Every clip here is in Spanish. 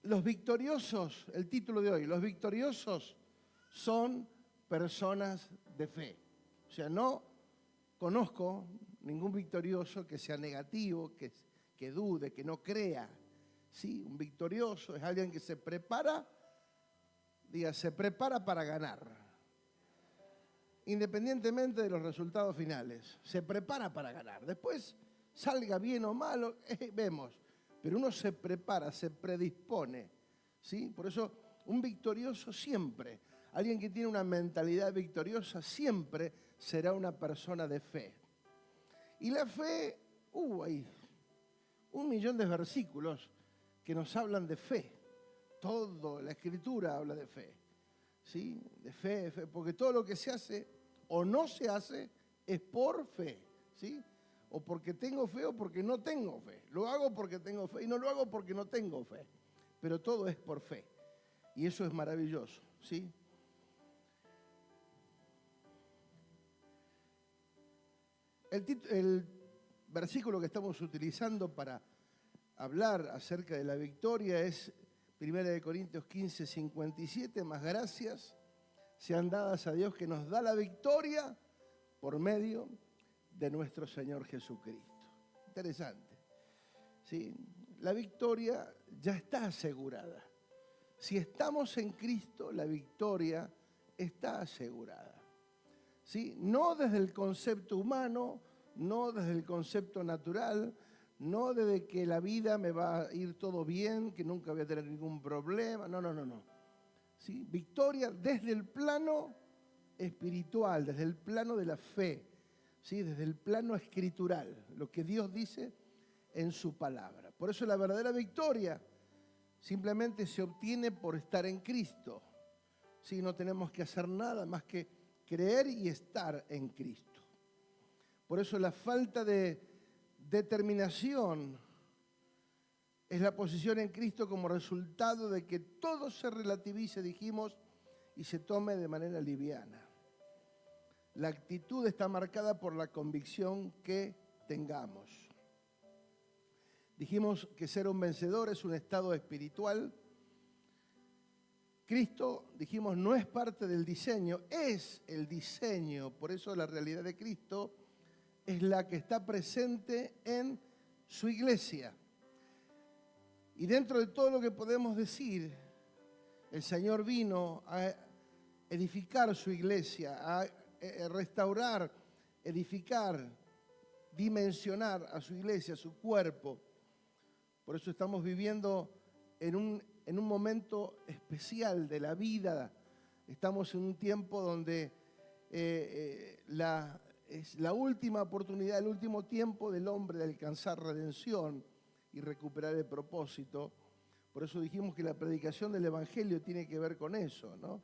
Los victoriosos, el título de hoy, los victoriosos son personas de fe. O sea, no conozco ningún victorioso que sea negativo, que dude, que no crea. ¿Sí? Un victorioso es alguien que se prepara, se prepara para ganar. Independientemente de los resultados finales, se prepara para ganar. Después, salga bien o malo, vemos. Pero uno se prepara, se predispone, ¿sí? Por eso, un victorioso siempre, alguien que tiene una mentalidad victoriosa, siempre será una persona de fe. Y la fe, hay 1.000.000 de versículos que nos hablan de fe. Toda la Escritura habla de fe, ¿sí? De fe, porque todo lo que se hace o no se hace es por fe, ¿sí? O porque tengo fe o porque no tengo fe. Lo hago porque tengo fe y no lo hago porque no tengo fe. Pero todo es por fe. Y eso es maravilloso, ¿sí? El versículo que estamos utilizando para hablar acerca de la victoria es 1 Corintios 15:57. Más gracias sean dadas a Dios que nos da la victoria por medio de nuestro Señor Jesucristo. Interesante, ¿sí? La victoria ya está asegurada. Si estamos en Cristo, la victoria está asegurada, ¿sí? No desde el concepto humano, no desde el concepto natural, no desde que la vida me va a ir todo bien, que nunca voy a tener ningún problema. No. ¿Sí? Victoria desde el plano espiritual, desde el plano de la fe, ¿sí? Desde el plano escritural, lo que Dios dice en su palabra. Por eso la verdadera victoria simplemente se obtiene por estar en Cristo. ¿Sí? No tenemos que hacer nada más que creer y estar en Cristo. Por eso la falta de determinación es la posición en Cristo como resultado de que todo se relativice, dijimos, y se tome de manera liviana. La actitud está marcada por la convicción que tengamos. Dijimos que ser un vencedor es un estado espiritual. Cristo, dijimos, no es parte del diseño, es el diseño. Por eso la realidad de Cristo es la que está presente en su iglesia. Y dentro de todo lo que podemos decir, el Señor vino a edificar su iglesia, a restaurar, edificar, dimensionar a su iglesia, a su cuerpo. Por eso estamos viviendo en un momento especial de la vida. Estamos en un tiempo donde es la última oportunidad, el último tiempo del hombre de alcanzar redención y recuperar el propósito. Por eso dijimos que la predicación del Evangelio tiene que ver con eso, ¿no?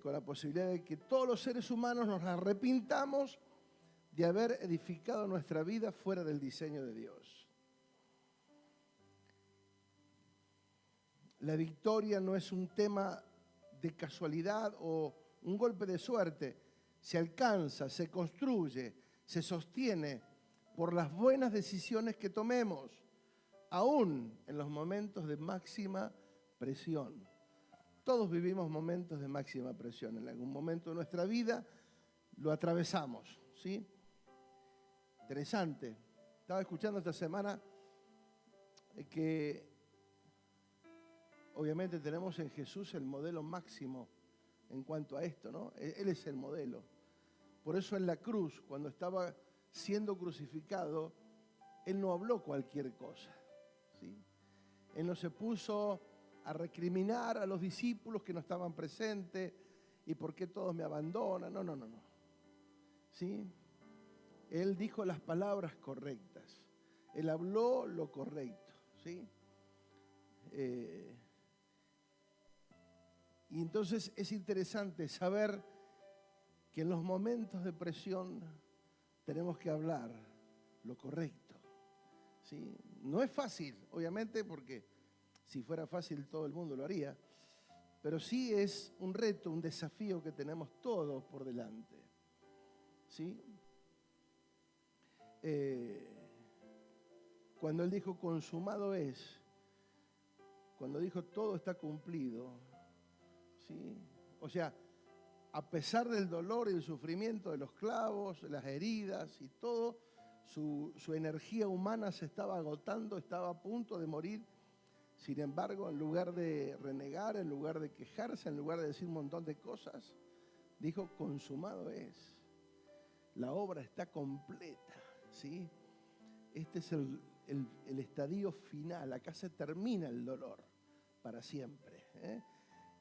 Con la posibilidad de que todos los seres humanos nos arrepintamos de haber edificado nuestra vida fuera del diseño de Dios. La victoria no es un tema de casualidad o un golpe de suerte. Se alcanza, se construye, se sostiene por las buenas decisiones que tomemos, aún en los momentos de máxima presión. Todos vivimos momentos de máxima presión. En algún momento de nuestra vida lo atravesamos, ¿sí? Interesante. Estaba escuchando esta semana que obviamente tenemos en Jesús el modelo máximo en cuanto a esto, ¿no? Él es el modelo. Por eso en la cruz, cuando estaba siendo crucificado, Él no habló cualquier cosa, ¿sí? Él no se puso a recriminar a los discípulos que no estaban presentes y por qué todos me abandonan. No. ¿Sí? Él dijo las palabras correctas. Él habló lo correcto. ¿Sí? Y entonces es interesante saber que en los momentos de presión tenemos que hablar lo correcto. ¿Sí? No es fácil, obviamente, porque si fuera fácil todo el mundo lo haría, pero sí es un reto, un desafío que tenemos todos por delante. ¿Sí? Cuando Él dijo consumado es, cuando dijo todo está cumplido, ¿sí? O sea, a pesar del dolor y el sufrimiento de los clavos, las heridas y todo, su energía humana se estaba agotando, estaba a punto de morir. Sin embargo, en lugar de renegar, en lugar de quejarse, en lugar de decir un montón de cosas, dijo, consumado es. La obra está completa, ¿sí? Este es el estadio final. Acá se termina el dolor para siempre, ¿eh?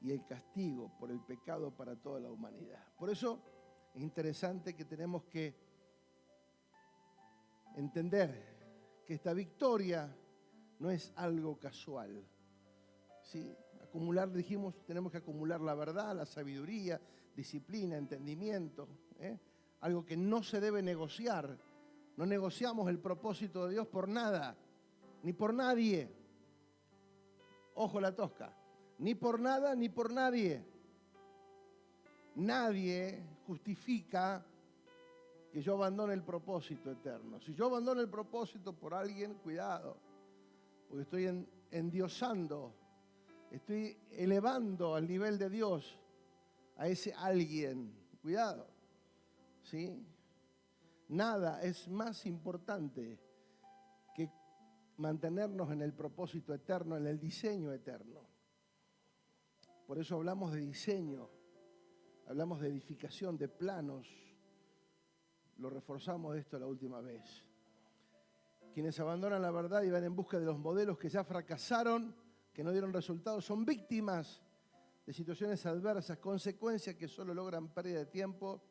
Y el castigo por el pecado para toda la humanidad. Por eso es interesante que tenemos que entender que esta victoria no es algo casual. ¿Sí? Dijimos, tenemos que acumular la verdad, la sabiduría, disciplina, entendimiento, ¿eh? Algo que no se debe negociar. No negociamos el propósito de Dios por nada, ni por nadie. Ojo la tosca. Ni por nada, ni por nadie. Nadie justifica que yo abandone el propósito eterno. Si yo abandono el propósito por alguien, cuidado, porque estoy endiosando, estoy elevando al nivel de Dios a ese alguien. Cuidado, ¿sí? Nada es más importante que mantenernos en el propósito eterno, en el diseño eterno. Por eso hablamos de diseño, hablamos de edificación, de planos. Lo reforzamos esto la última vez. Quienes abandonan la verdad y van en busca de los modelos que ya fracasaron, que no dieron resultados, son víctimas de situaciones adversas, consecuencias que solo logran pérdida de tiempo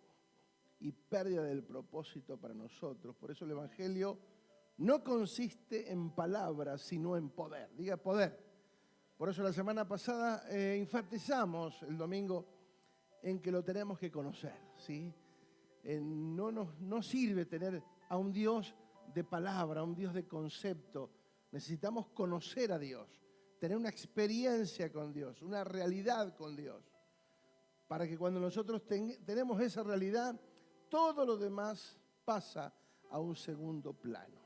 y pérdida del propósito para nosotros. Por eso el Evangelio no consiste en palabras, sino en poder. Diga poder. Por eso la semana pasada enfatizamos el domingo en que lo tenemos que conocer, ¿sí? No sirve tener a un Dios de palabra, a un Dios de concepto. Necesitamos conocer a Dios, tener una experiencia con Dios, una realidad con Dios, para que cuando nosotros tenemos esa realidad, todo lo demás pasa a un segundo plano.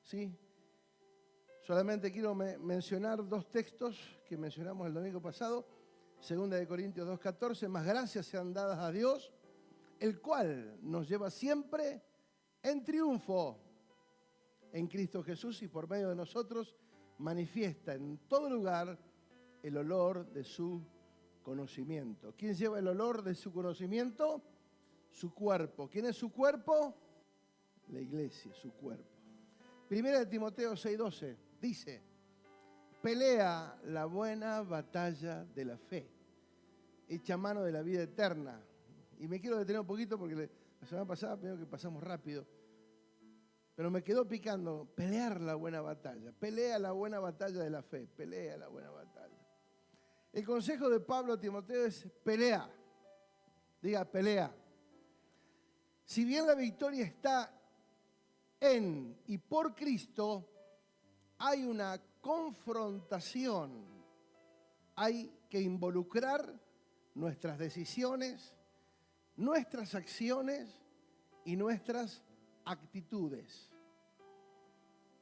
¿Sí? Solamente quiero mencionar dos textos que mencionamos el domingo pasado. 2 Corintios 2:14, más gracias sean dadas a Dios, el cual nos lleva siempre en triunfo en Cristo Jesús y por medio de nosotros manifiesta en todo lugar el olor de su conocimiento. ¿Quién lleva el olor de su conocimiento? Su cuerpo. ¿Quién es su cuerpo? La iglesia, su cuerpo. 1 Timoteo 6:12 dice, pelea la buena batalla de la fe, echa mano de la vida eterna. Y me quiero detener un poquito porque la semana pasada veo que pasamos rápido, pero me quedó picando, pelear la buena batalla, pelea la buena batalla de la fe, pelea la buena batalla. El consejo de Pablo a Timoteo es pelea, diga pelea. Si bien la victoria está en y por Cristo, hay una confrontación, hay que involucrar nuestras decisiones, nuestras acciones y nuestras actitudes.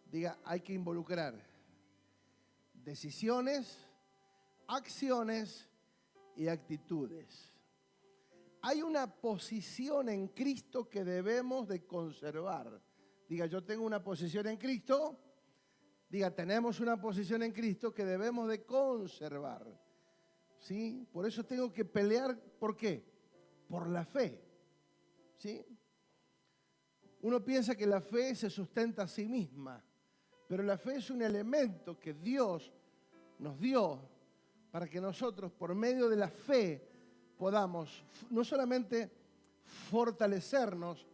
Diga, hay que involucrar decisiones, acciones y actitudes. Hay una posición en Cristo que debemos de conservar. Diga, yo tengo una posición en Cristo. Diga, tenemos una posición en Cristo que debemos de conservar. ¿Sí? Por eso tengo que pelear. ¿Por qué? Por la fe. ¿Sí? Uno piensa que la fe se sustenta a sí misma, Pero la fe es un elemento que Dios nos dio para que nosotros, por medio de la fe, podamos no solamente fortalecernos,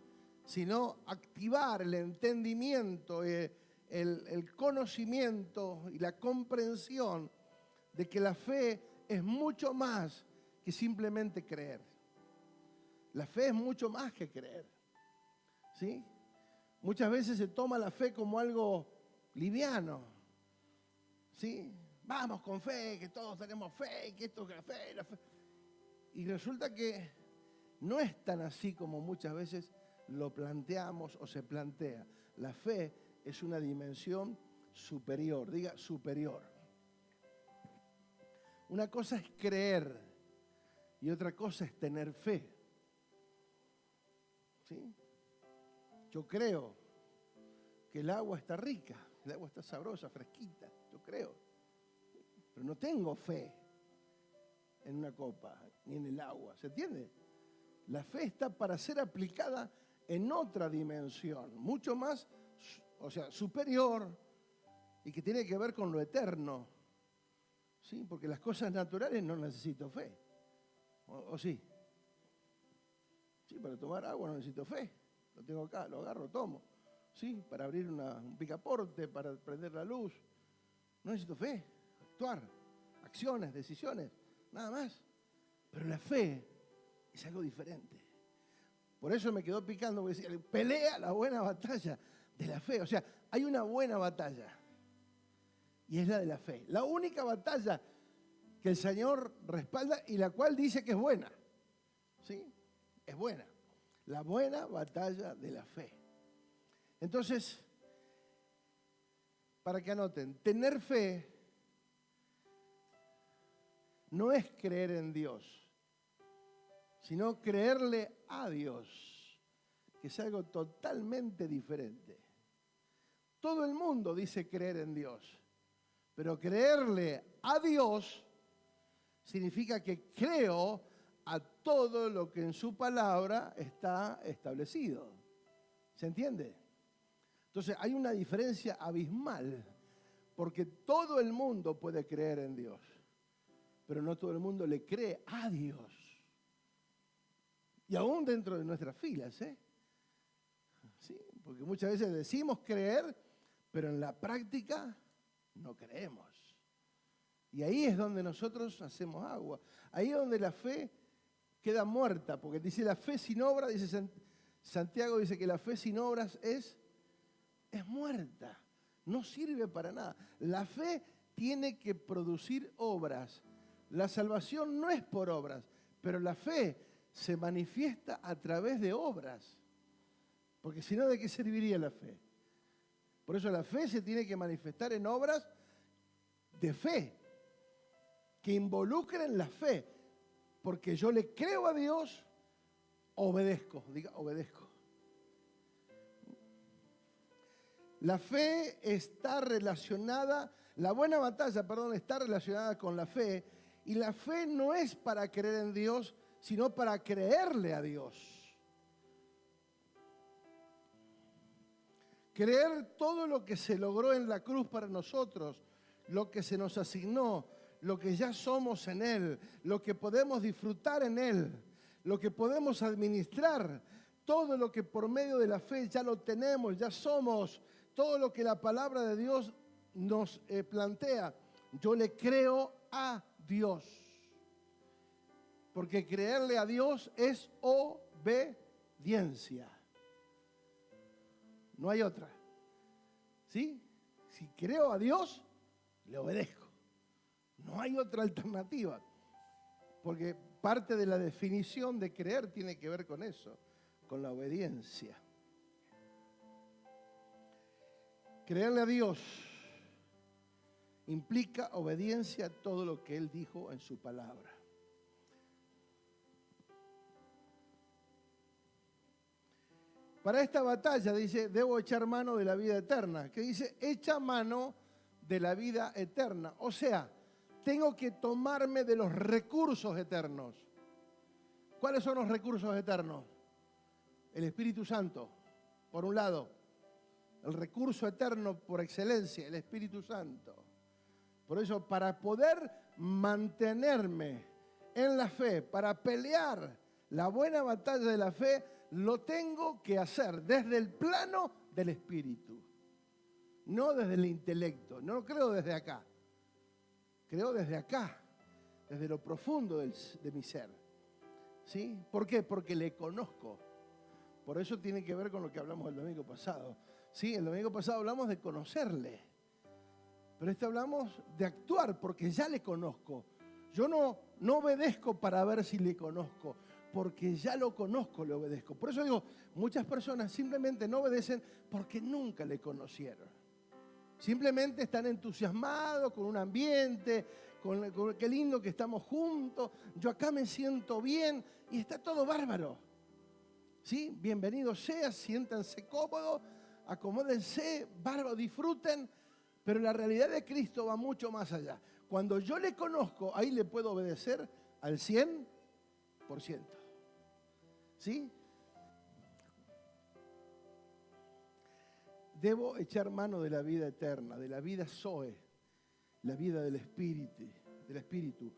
sino activar el entendimiento, el conocimiento y la comprensión de que la fe es mucho más que simplemente creer. La fe es mucho más que creer, ¿sí? Muchas veces se toma la fe como algo liviano, ¿sí? Vamos con fe, que todos tenemos fe, que esto es la fe. Y resulta que no es tan así como muchas veces lo planteamos o se plantea. La fe es una dimensión superior, diga superior. Una cosa es creer y otra cosa es tener fe. ¿Sí? Yo creo que el agua está rica, el agua está sabrosa, fresquita, yo creo. Pero no tengo fe en una copa ni en el agua, ¿se entiende? La fe está para ser aplicada en otra dimensión, mucho más, superior y que tiene que ver con lo eterno. ¿Sí? Porque las cosas naturales no necesito fe. ¿O sí? Sí, para tomar agua no necesito fe. Lo tengo acá, lo agarro, tomo. Sí, para abrir un picaporte, para prender la luz. No necesito fe. Actuar, acciones, decisiones, nada más. Pero la fe es algo diferente. Por eso me quedó picando, porque decía, pelea la buena batalla de la fe. O sea, hay una buena batalla. Y es la de la fe. La única batalla que el Señor respalda y la cual dice que es buena. ¿Sí? Es buena. La buena batalla de la fe. Entonces, para que anoten, tener fe no es creer en Dios, sino creerle a Dios, que es algo totalmente diferente. Todo el mundo dice creer en Dios, pero creerle a Dios significa que creo a todo lo que en su palabra está establecido. ¿Se entiende? Entonces hay una diferencia abismal, porque todo el mundo puede creer en Dios, pero no todo el mundo le cree a Dios. Y aún dentro de nuestras filas, ¿eh? ¿Sí? Porque muchas veces decimos creer, pero en la práctica no creemos. Y ahí es donde nosotros hacemos agua. Ahí es donde la fe queda muerta, porque dice la fe sin obras, dice Santiago dice que la fe sin obras es muerta, no sirve para nada. La fe tiene que producir obras. La salvación no es por obras, pero la fe se manifiesta a través de obras. Porque si no, ¿de qué serviría la fe? Por eso la fe se tiene que manifestar en obras de fe, que involucren la fe. Porque yo le creo a Dios, obedezco, diga obedezco. La fe está relacionada, la buena batalla, está relacionada con la fe. Y la fe no es para creer en Dios, sino para creerle a Dios. Creer todo lo que se logró en la cruz para nosotros, lo que se nos asignó, lo que ya somos en Él, lo que podemos disfrutar en Él, lo que podemos administrar, todo lo que por medio de la fe ya lo tenemos, ya somos, todo lo que la palabra de Dios nos plantea. Yo le creo a Dios. Porque creerle a Dios es obediencia. No hay otra. ¿Sí? Si creo a Dios, le obedezco. No hay otra alternativa. Porque parte de la definición de creer tiene que ver con eso, con la obediencia. Creerle a Dios implica obediencia a todo lo que Él dijo en su palabra. Para esta batalla, dice, debo echar mano de la vida eterna. Que dice, echa mano de la vida eterna. O sea, tengo que tomarme de los recursos eternos. ¿Cuáles son los recursos eternos? El Espíritu Santo, por un lado. el recurso eterno por excelencia, el Espíritu Santo. Por eso, para poder mantenerme en la fe, para pelear la buena batalla de la fe, lo tengo que hacer desde el plano del Espíritu, no desde el intelecto. No creo desde acá, creo desde acá, desde lo profundo de mi ser. ¿Sí? ¿Por qué? Porque le conozco. Por eso tiene que ver con lo que hablamos el domingo pasado. Sí, el domingo pasado hablamos de conocerle, pero hablamos de actuar porque ya le conozco. Yo no obedezco para ver si le conozco, porque ya lo conozco, le obedezco. Por eso digo, muchas personas simplemente no obedecen porque nunca le conocieron. Simplemente están entusiasmados con un ambiente, con qué lindo que estamos juntos, yo acá me siento bien y está todo bárbaro. ¿Sí? Bienvenido sea, siéntanse cómodos, acomódense, bárbaro, disfruten, pero la realidad de Cristo va mucho más allá. Cuando yo le conozco, ahí le puedo obedecer al 100%. ¿Sí? Debo echar mano de la vida eterna, de la vida Zoe, la vida del Espíritu.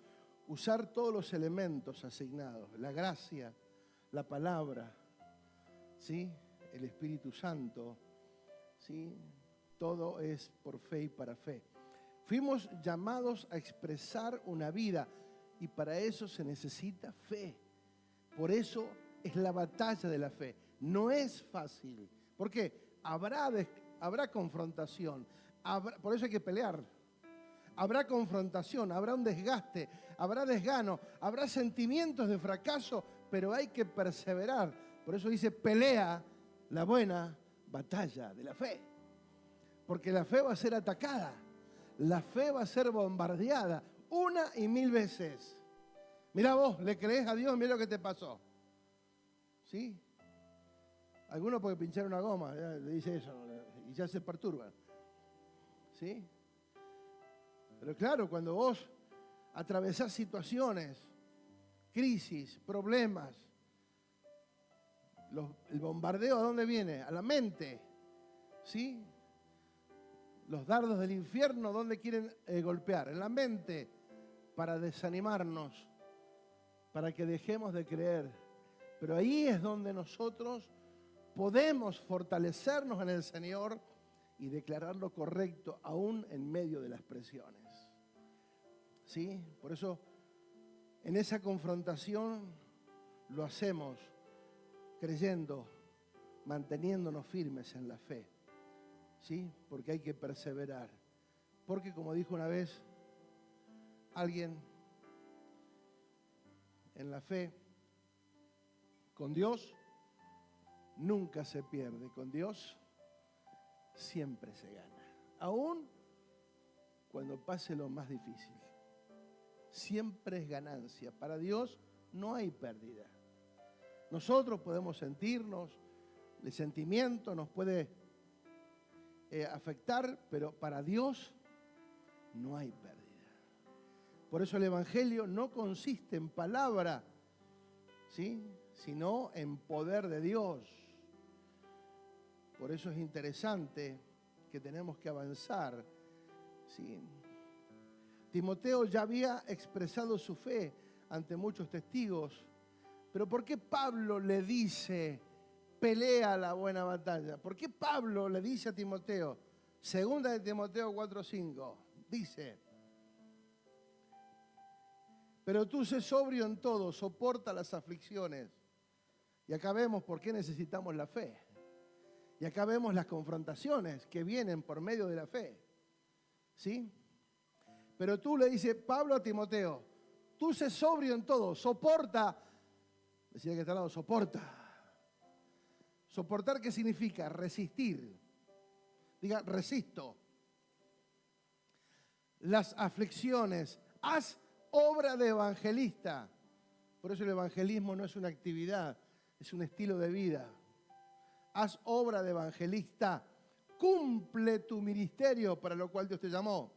Usar todos los elementos asignados, la gracia, la palabra, ¿sí? El Espíritu Santo, ¿sí? Todo es por fe y para fe. Fuimos llamados a expresar una vida y para eso se necesita fe. Por eso es la batalla de la fe. No es fácil. ¿Por qué? Habrá confrontación. Por eso hay que pelear. Habrá confrontación, habrá un desgaste, habrá desgano, habrá sentimientos de fracaso, pero hay que perseverar. Por eso dice, pelea la buena batalla de la fe. Porque la fe va a ser atacada, la fe va a ser bombardeada 1 y 1000 veces. Mirá vos, le crees a Dios, mira lo que te pasó. ¿Sí? Algunos porque pincharon una goma, le dice eso, y ya se perturban. ¿Sí? Pero claro, cuando vos atravesás situaciones, crisis, problemas, el bombardeo, ¿a dónde viene? A la mente. ¿Sí? Los dardos del infierno, ¿dónde quieren golpear? En la mente, para desanimarnos, para que dejemos de creer. Pero ahí es donde nosotros podemos fortalecernos en el Señor y declarar lo correcto aún en medio de las presiones. ¿Sí? Por eso, en esa confrontación lo hacemos creyendo, manteniéndonos firmes en la fe. ¿Sí? Porque hay que perseverar. Porque, como dijo una vez alguien, en la fe, con Dios nunca se pierde, con Dios siempre se gana. Aún cuando pase lo más difícil, siempre es ganancia. Para Dios no hay pérdida. Nosotros podemos sentirnos, el sentimiento nos puede afectar, pero para Dios no hay pérdida. Por eso el Evangelio no consiste en palabra, ¿sí?, sino en poder de Dios. Por eso es interesante que tenemos que avanzar, ¿sí? Timoteo ya había expresado su fe ante muchos testigos, pero ¿por qué Pablo le dice, pelea la buena batalla? ¿Por qué Pablo le dice a Timoteo? Segunda de Timoteo 4:5, dice, pero tú sé sobrio en todo, soporta las aflicciones. Y acá vemos por qué necesitamos la fe. Y acá vemos las confrontaciones que vienen por medio de la fe. ¿Sí? Pero tú, le dice Pablo a Timoteo, tú sé sobrio en todo, soporta. Decía que está al lado, soporta. ¿Soportar qué significa? Resistir. Diga, resisto. Las aflicciones. Haz obra de evangelista. Por eso el evangelismo no es una actividad, es un estilo de vida. Haz obra de evangelista. Cumple tu ministerio para lo cual Dios te llamó.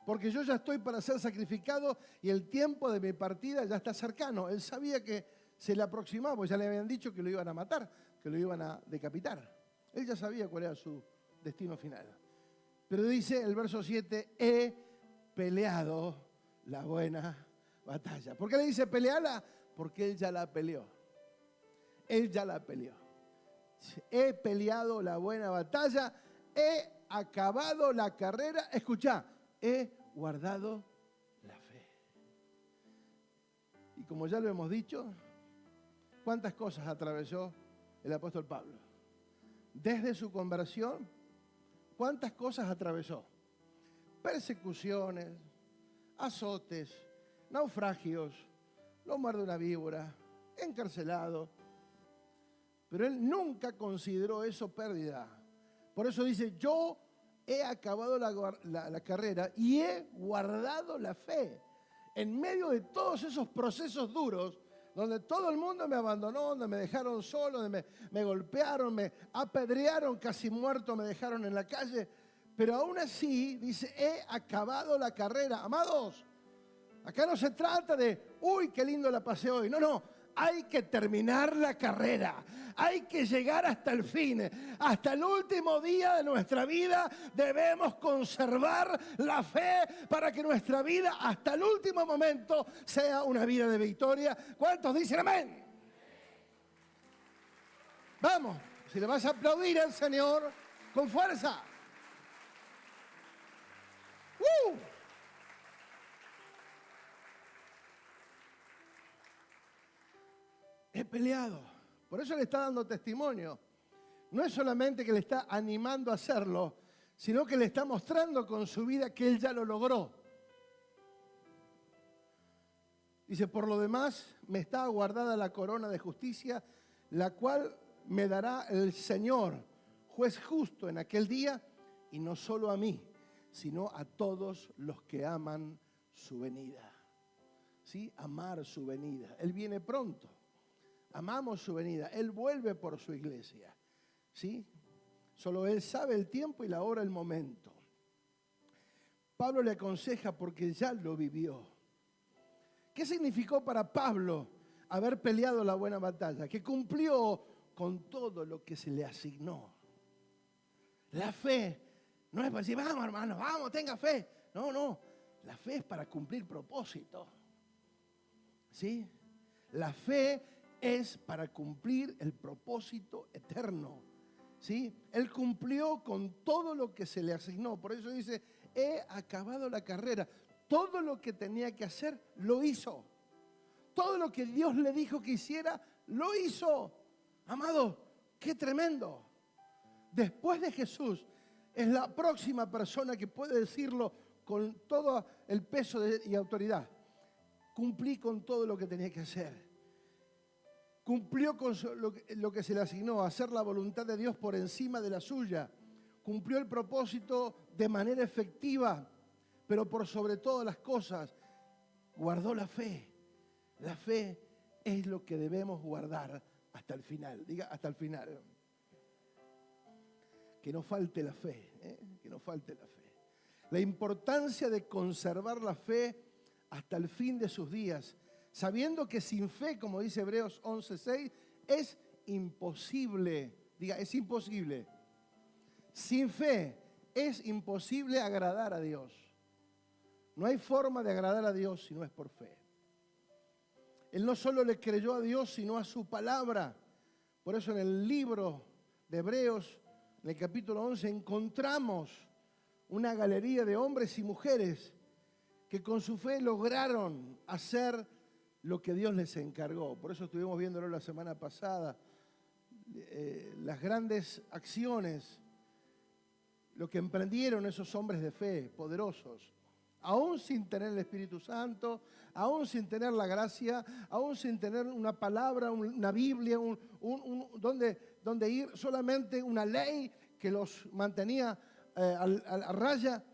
Porque yo ya estoy para ser sacrificado y el tiempo de mi partida ya está cercano. Él sabía que se le aproximaba, porque ya le habían dicho que lo iban a matar, que lo iban a decapitar. Él ya sabía cuál era su destino final. Pero dice el verso 7, he peleado la buena batalla. ¿Por qué le dice peleala? Porque él ya la peleó. Él ya la peleó. He peleado la buena batalla, he acabado la carrera. Escuchá, he guardado la fe. Y como ya lo hemos dicho, ¿cuántas cosas atravesó el apóstol Pablo? Desde su conversión, ¿cuántas cosas atravesó? Persecuciones, azotes, naufragios, lo muerde una víbora, encarcelado. Pero él nunca consideró eso pérdida. Por eso dice, yo he acabado la carrera y he guardado la fe. En medio de todos esos procesos duros, donde todo el mundo me abandonó, donde me dejaron solo, donde me golpearon, me apedrearon, casi muerto me dejaron en la calle. Pero aún así, dice, he acabado la carrera. Amados, acá no se trata de, uy, qué lindo la pasé hoy. No, no. Hay que terminar la carrera, hay que llegar hasta el fin, hasta el último día de nuestra vida debemos conservar la fe para que nuestra vida hasta el último momento sea una vida de victoria. ¿Cuántos dicen amén? Vamos, si le vas a aplaudir al Señor con fuerza. He peleado. Por eso le está dando testimonio. No es solamente que le está animando a hacerlo, sino que le está mostrando con su vida que él ya lo logró. Dice, por lo demás, me está guardada la corona de justicia, la cual me dará el Señor, juez justo en aquel día, y no solo a mí, sino a todos los que aman su venida. ¿Sí? Amar su venida. Él viene pronto. Amamos su venida. Él vuelve por su iglesia. ¿Sí? Solo Él sabe el tiempo y la hora, el momento. Pablo le aconseja porque ya lo vivió. ¿Qué significó para Pablo haber peleado la buena batalla? Que cumplió con todo lo que se le asignó. La fe no es para decir, vamos hermano, vamos, tenga fe. No, no. La fe es para cumplir propósito. ¿Sí? La fe es para cumplir el propósito eterno. ¿Sí? Él cumplió con todo lo que se le asignó. Por eso dice, he acabado la carrera. Todo lo que tenía que hacer, lo hizo. Todo lo que Dios le dijo que hiciera, lo hizo. Amado, qué tremendo. Después de Jesús, es la próxima persona que puede decirlo con todo el peso y autoridad. Cumplí con todo lo que tenía que hacer. Cumplió con lo que se le asignó, hacer la voluntad de Dios por encima de la suya. Cumplió el propósito de manera efectiva, pero por sobre todas las cosas, guardó la fe. La fe es lo que debemos guardar hasta el final. Diga, hasta el final. Que no falte la fe, que no falte la fe. La importancia de conservar la fe hasta el fin de sus días, sabiendo que sin fe, como dice Hebreos 11:6, es imposible. Diga, es imposible. Sin fe es imposible agradar a Dios. No hay forma de agradar a Dios si no es por fe. Él no solo le creyó a Dios, sino a su palabra. Por eso en el libro de Hebreos, en el capítulo 11, encontramos una galería de hombres y mujeres que con su fe lograron hacer lo que Dios les encargó. Por eso estuvimos viéndolo la semana pasada. Las grandes acciones, lo que emprendieron esos hombres de fe poderosos, aún sin tener el Espíritu Santo, aún sin tener la gracia, aún sin tener una palabra, una Biblia, donde ir, solamente una ley que los mantenía a raya,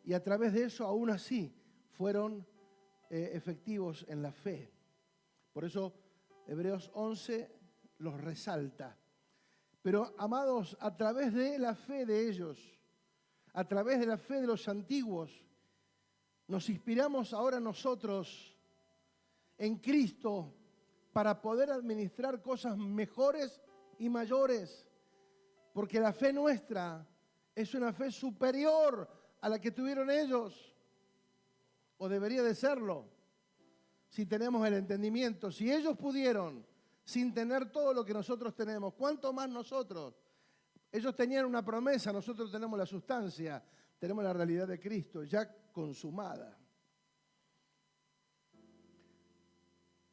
y a través de eso aún así fueron efectivos en la fe. Por eso Hebreos 11 los resalta. Pero, amados, a través de la fe de ellos, a través de la fe de los antiguos, nos inspiramos ahora nosotros en Cristo para poder administrar cosas mejores y mayores. Porque la fe nuestra es una fe superior a la que tuvieron ellos, o debería de serlo, si tenemos el entendimiento. Si ellos pudieron, sin tener todo lo que nosotros tenemos, ¿cuánto más nosotros? Ellos tenían una promesa, nosotros tenemos la sustancia, tenemos la realidad de Cristo ya consumada.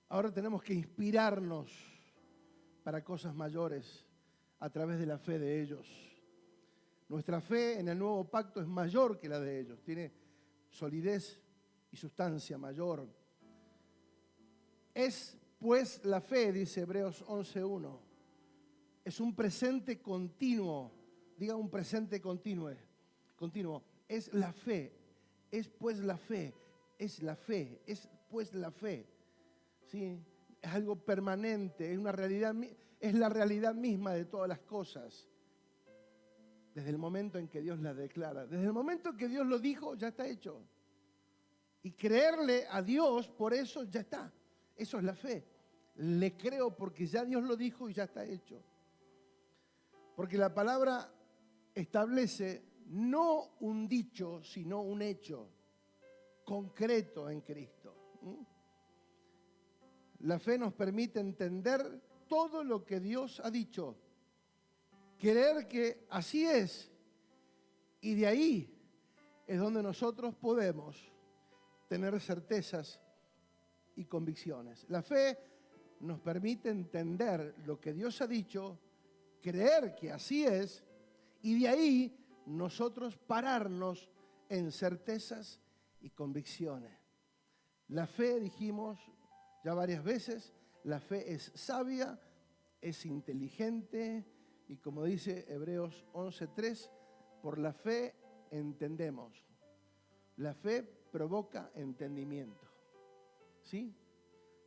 Ahora tenemos que inspirarnos para cosas mayores a través de la fe de ellos. Nuestra fe en el nuevo pacto es mayor que la de ellos, tiene solidez y sustancia mayor. Es pues la fe, dice Hebreos 11:1, es un presente continuo, diga un presente continuo, es la fe, es pues la fe, es la fe, es pues la fe, ¿sí? Es algo permanente, es una realidad, es la realidad misma de todas las cosas. Desde el momento en que Dios la declara, desde el momento en que Dios lo dijo, ya está hecho. Y creerle a Dios, por eso ya está. Eso es la fe. Le creo porque ya Dios lo dijo y ya está hecho. Porque la palabra establece no un dicho, sino un hecho concreto en Cristo. La fe nos permite entender todo lo que Dios ha dicho, creer que así es, y de ahí es donde nosotros podemos tener certezas y convicciones. La fe nos permite entender lo que Dios ha dicho, creer que así es, y de ahí nosotros pararnos en certezas y convicciones. La fe, dijimos ya varias veces, la fe es sabia, es inteligente, y como dice Hebreos 11:3, por la fe entendemos. La fe provoca entendimiento. ¿Sí?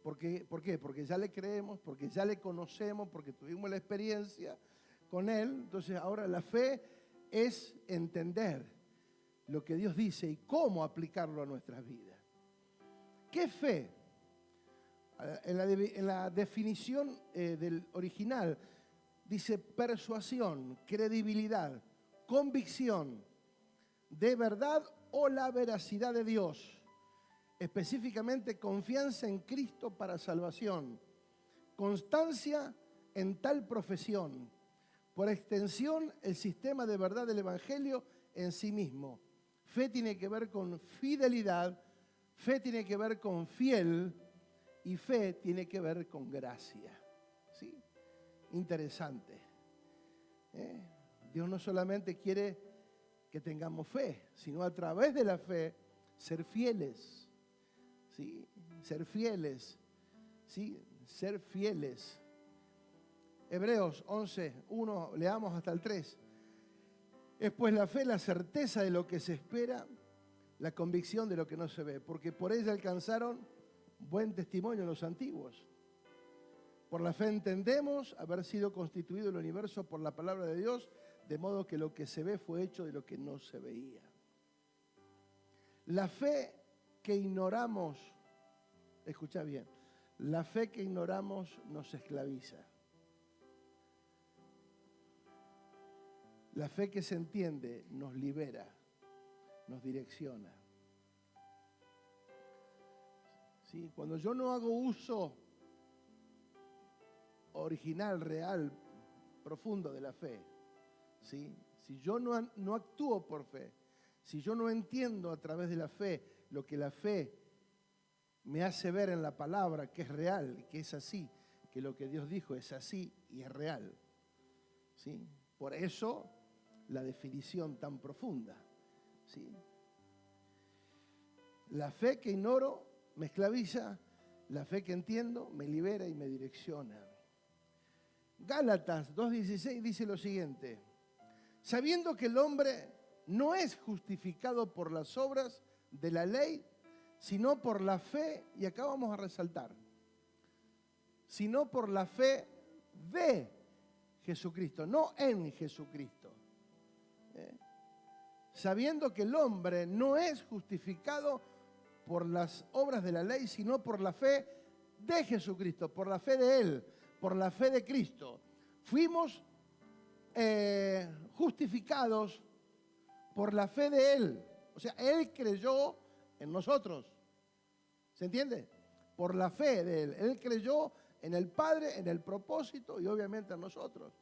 ¿Por qué? Porque ya le creemos, porque ya le conocemos, porque tuvimos la experiencia con Él. Entonces ahora la fe es entender lo que Dios dice y cómo aplicarlo a nuestras vidas. ¿Qué fe? En la definición del original dice persuasión, credibilidad, convicción de verdad o la veracidad de Dios. Específicamente confianza en Cristo para salvación, constancia en tal profesión, por extensión el sistema de verdad del Evangelio en sí mismo. Fe tiene que ver con fidelidad, fe tiene que ver con fiel y fe tiene que ver con gracia. ¿Sí? Interesante. Dios no solamente quiere que tengamos fe, sino a través de la fe ser fieles. ¿Sí? Ser fieles. ¿Sí? Ser fieles. Hebreos 11:1, leamos hasta el 3. Es pues la fe la certeza de lo que se espera, la convicción de lo que no se ve, porque por ella alcanzaron buen testimonio los antiguos. Por la fe entendemos haber sido constituido el universo por la palabra de Dios, de modo que lo que se ve fue hecho de lo que no se veía. La fe que ignoramos, escucha bien, la fe que ignoramos nos esclaviza. La fe que se entiende nos libera, nos direcciona. ¿Sí? Cuando yo no hago uso original, real, profundo de la fe, ¿sí? Si yo no actúo por fe, si yo no entiendo a través de la fe lo que la fe me hace ver en la palabra, que es real, que es así, que lo que Dios dijo es así y es real, ¿sí? Por eso la definición tan profunda, ¿sí? La fe que ignoro me esclaviza, la fe que entiendo me libera y me direcciona. Gálatas 2:16 dice lo siguiente: sabiendo que el hombre no es justificado por las obras de la ley, sino por la fe, y acá vamos a resaltar, sino por la fe de Jesucristo, no en Jesucristo. Sabiendo que el hombre no es justificado por las obras de la ley, sino por la fe de Jesucristo, por la fe de Él, por la fe de Cristo. Fuimos justificados por la fe de Él. O sea, Él creyó en nosotros. ¿Se entiende? Por la fe de Él. Él creyó en el Padre, en el propósito y obviamente en nosotros.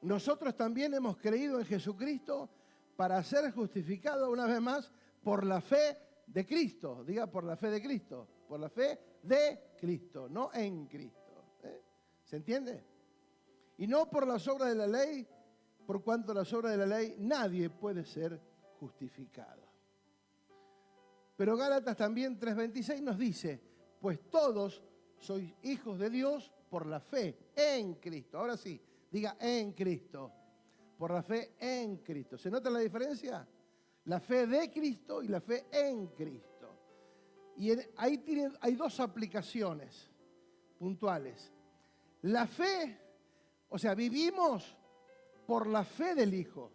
Nosotros también hemos creído en Jesucristo para ser justificados una vez más por la fe de Cristo. Diga, por la fe de Cristo. Por la fe de Cristo, no en Cristo. ¿Se entiende? Y no por las obras de la ley, por cuanto las obras de la ley nadie puede ser justificado. Pero Gálatas también 3:26 nos dice, pues todos sois hijos de Dios por la fe en Cristo. Ahora sí, diga en Cristo, por la fe en Cristo. ¿Se nota la diferencia? La fe de Cristo y la fe en Cristo. Y hay dos aplicaciones puntuales. La fe, o sea, vivimos por la fe del Hijo,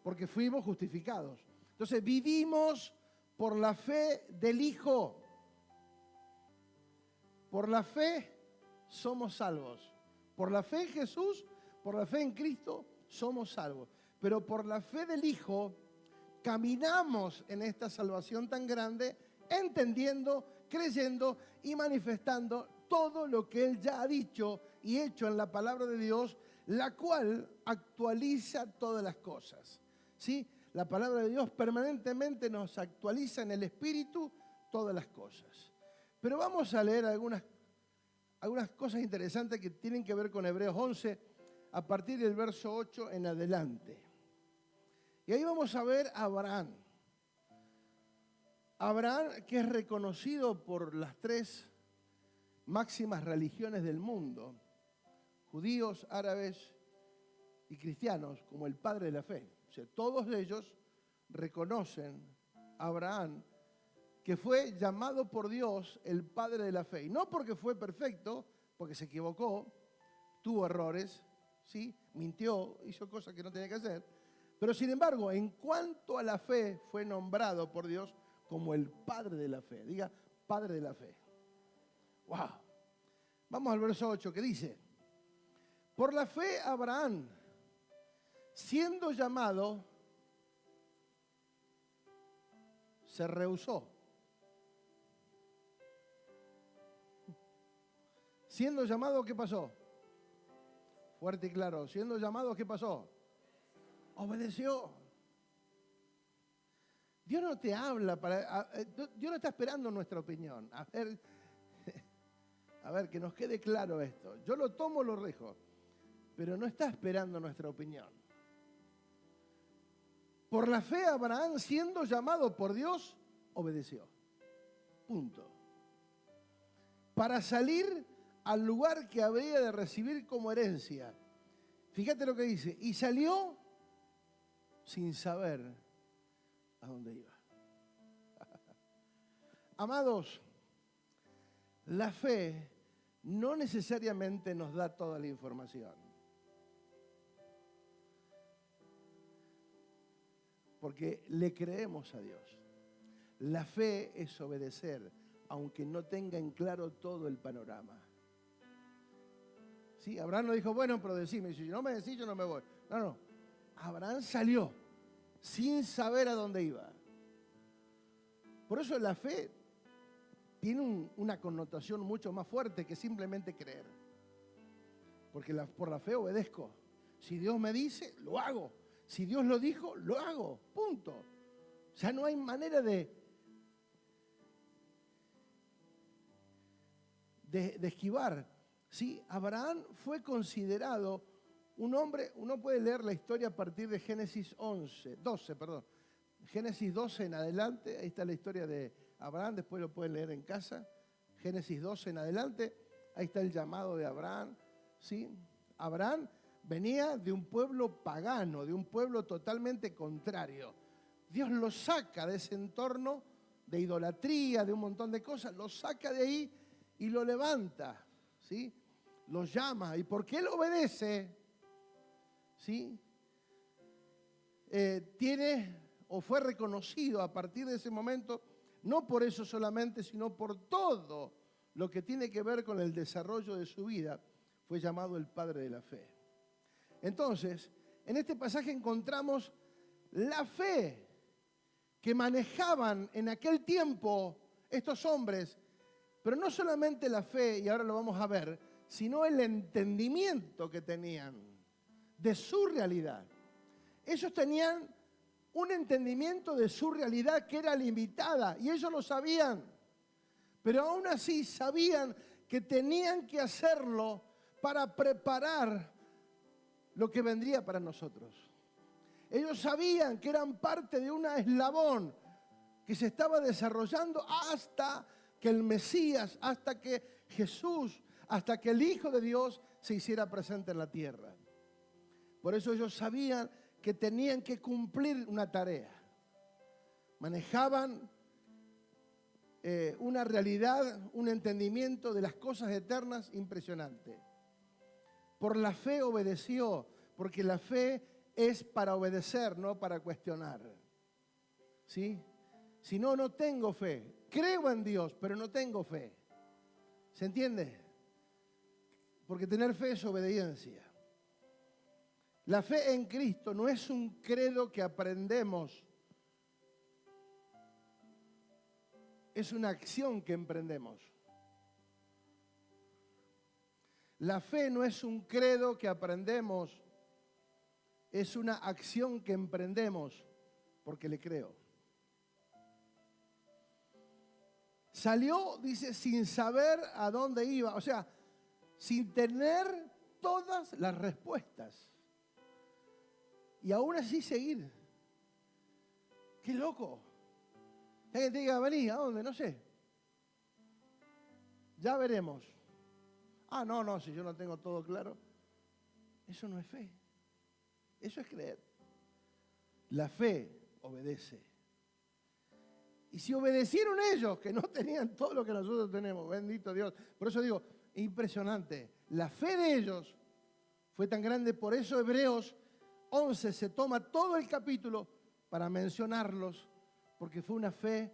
porque fuimos justificados. Entonces vivimos por la fe del Hijo. Por la fe somos salvos. Por la fe en Jesús, por la fe en Cristo, somos salvos. Pero por la fe del Hijo, caminamos en esta salvación tan grande, entendiendo, creyendo y manifestando todo lo que Él ya ha dicho y hecho en la palabra de Dios, la cual actualiza todas las cosas. ¿Sí? La palabra de Dios permanentemente nos actualiza en el Espíritu todas las cosas. Pero vamos a leer algunas cosas interesantes que tienen que ver con Hebreos 11, a partir del verso 8 en adelante. Y ahí vamos a ver a Abraham. Abraham, que es reconocido por las tres máximas religiones del mundo, judíos, árabes y cristianos, como el padre de la fe. O sea, todos ellos reconocen a Abraham, que fue llamado por Dios el padre de la fe. Y no porque fue perfecto, porque se equivocó, tuvo errores, ¿sí? Mintió, hizo cosas que no tenía que hacer. Pero sin embargo, en cuanto a la fe, fue nombrado por Dios como el padre de la fe. Diga, padre de la fe. ¡Wow! Vamos al verso 8 que dice, por la fe Abraham, siendo llamado, se rehusó. Siendo llamado, ¿qué pasó? Fuerte y claro. Siendo llamado, ¿qué pasó? Obedeció. Dios no te habla Dios no está esperando nuestra opinión. A ver, que nos quede claro esto. Yo lo tomo, lo dejo, pero no está esperando nuestra opinión. Por la fe, Abraham, siendo llamado por Dios, obedeció. Punto. Para salir al lugar que habría de recibir como herencia. Fíjate lo que dice. Y salió sin saber a dónde iba. Amados, la fe no necesariamente nos da toda la información. Porque le creemos a Dios. La fe es obedecer, aunque no tenga en claro todo el panorama. Sí, Abraham no dijo, bueno, pero decime, si no me decís, yo no me voy. No. Abraham salió sin saber a dónde iba. Por eso la fe tiene una connotación mucho más fuerte que simplemente creer. Porque por la fe obedezco. Si Dios me dice, lo hago. Si Dios lo dijo, lo hago. Punto. O sea, no hay manera de esquivar. ¿Sí? Abraham fue considerado un hombre, uno puede leer la historia a partir de Génesis 12. Génesis 12 en adelante, ahí está la historia de Abraham, después lo pueden leer en casa. Génesis 12 en adelante, ahí está el llamado de Abraham. ¿Sí? Abraham venía de un pueblo pagano, de un pueblo totalmente contrario. Dios lo saca de ese entorno de idolatría, de un montón de cosas, lo saca de ahí y lo levanta, ¿sí? Lo llama, y porque él obedece, ¿sí? Tiene o fue reconocido a partir de ese momento, no por eso solamente, sino por todo lo que tiene que ver con el desarrollo de su vida, fue llamado el padre de la fe. Entonces, en este pasaje encontramos la fe que manejaban en aquel tiempo estos hombres, pero no solamente la fe, y ahora lo vamos a ver, sino el entendimiento que tenían de su realidad. Ellos tenían un entendimiento de su realidad que era limitada, y ellos lo sabían, pero aún así sabían que tenían que hacerlo para preparar lo que vendría para nosotros. Ellos sabían que eran parte de un eslabón que se estaba desarrollando hasta que el Mesías, hasta que Jesús, hasta que el Hijo de Dios se hiciera presente en la tierra. Por eso ellos sabían que tenían que cumplir una tarea. Manejaban una realidad, un entendimiento de las cosas eternas impresionante. Por la fe obedeció, porque la fe es para obedecer, no para cuestionar. ¿Sí? Si no, no tengo fe. Creo en Dios, pero no tengo fe. ¿Se entiende? Porque tener fe es obediencia. La fe en Cristo no es un credo que aprendemos, es una acción que emprendemos. La fe no es un credo que aprendemos, es una acción que emprendemos porque le creo. Salió, dice, sin saber a dónde iba, o sea, sin tener todas las respuestas. Y aún así seguir. ¡Qué loco! Alguien te diga, vení, ¿a dónde? No sé. Ya veremos. Ah, no, si yo no tengo todo claro. Eso no es fe. Eso es creer. La fe obedece. Y si obedecieron ellos, que no tenían todo lo que nosotros tenemos, bendito Dios. Por eso digo, impresionante. La fe de ellos fue tan grande, por eso Hebreos 11 se toma todo el capítulo para mencionarlos, porque fue una fe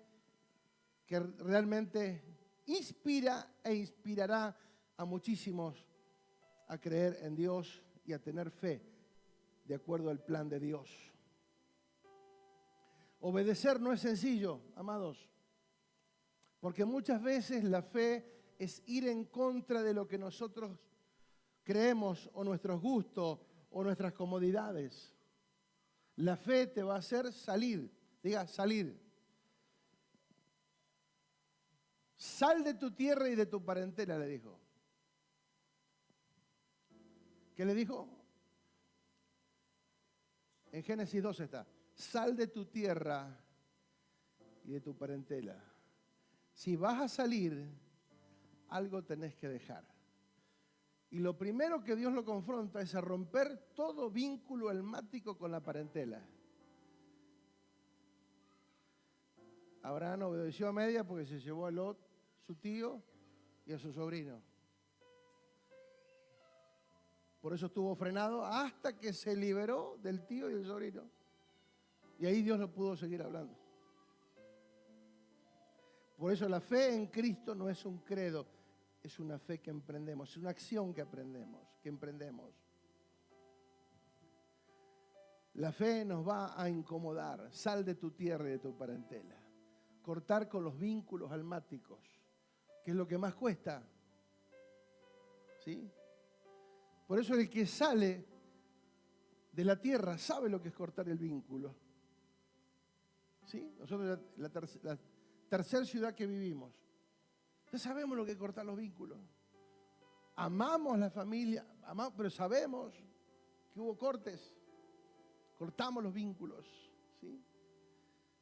que realmente inspira e inspirará a muchísimos a creer en Dios y a tener fe de acuerdo al plan de Dios. Obedecer no es sencillo, amados, porque muchas veces la fe es ir en contra de lo que nosotros creemos o nuestros gustos o nuestras comodidades. La fe te va a hacer salir, diga salir. Sal de tu tierra y de tu parentela, le dijo. ¿Qué le dijo? En Génesis 2 está. Sal de tu tierra y de tu parentela. Si vas a salir, algo tenés que dejar. Y lo primero que Dios lo confronta es a romper todo vínculo almático con la parentela. Abraham obedeció a media porque se llevó a Lot, su tío, y a su sobrino. Por eso estuvo frenado hasta que se liberó del tío y del sobrino. Y ahí Dios no pudo seguir hablando. Por eso la fe en Cristo no es un credo, es una fe que emprendemos, es una acción que emprendemos. La fe nos va a incomodar. Sal de tu tierra y de tu parentela. Cortar con los vínculos almáticos, que es lo que más cuesta. ¿Sí? Por eso el que sale de la tierra sabe lo que es cortar el vínculo. ¿Sí? Nosotros la tercera ciudad que vivimos, ya sabemos lo que es cortar los vínculos. Amamos la familia, pero sabemos que hubo cortes. Cortamos los vínculos, ¿sí?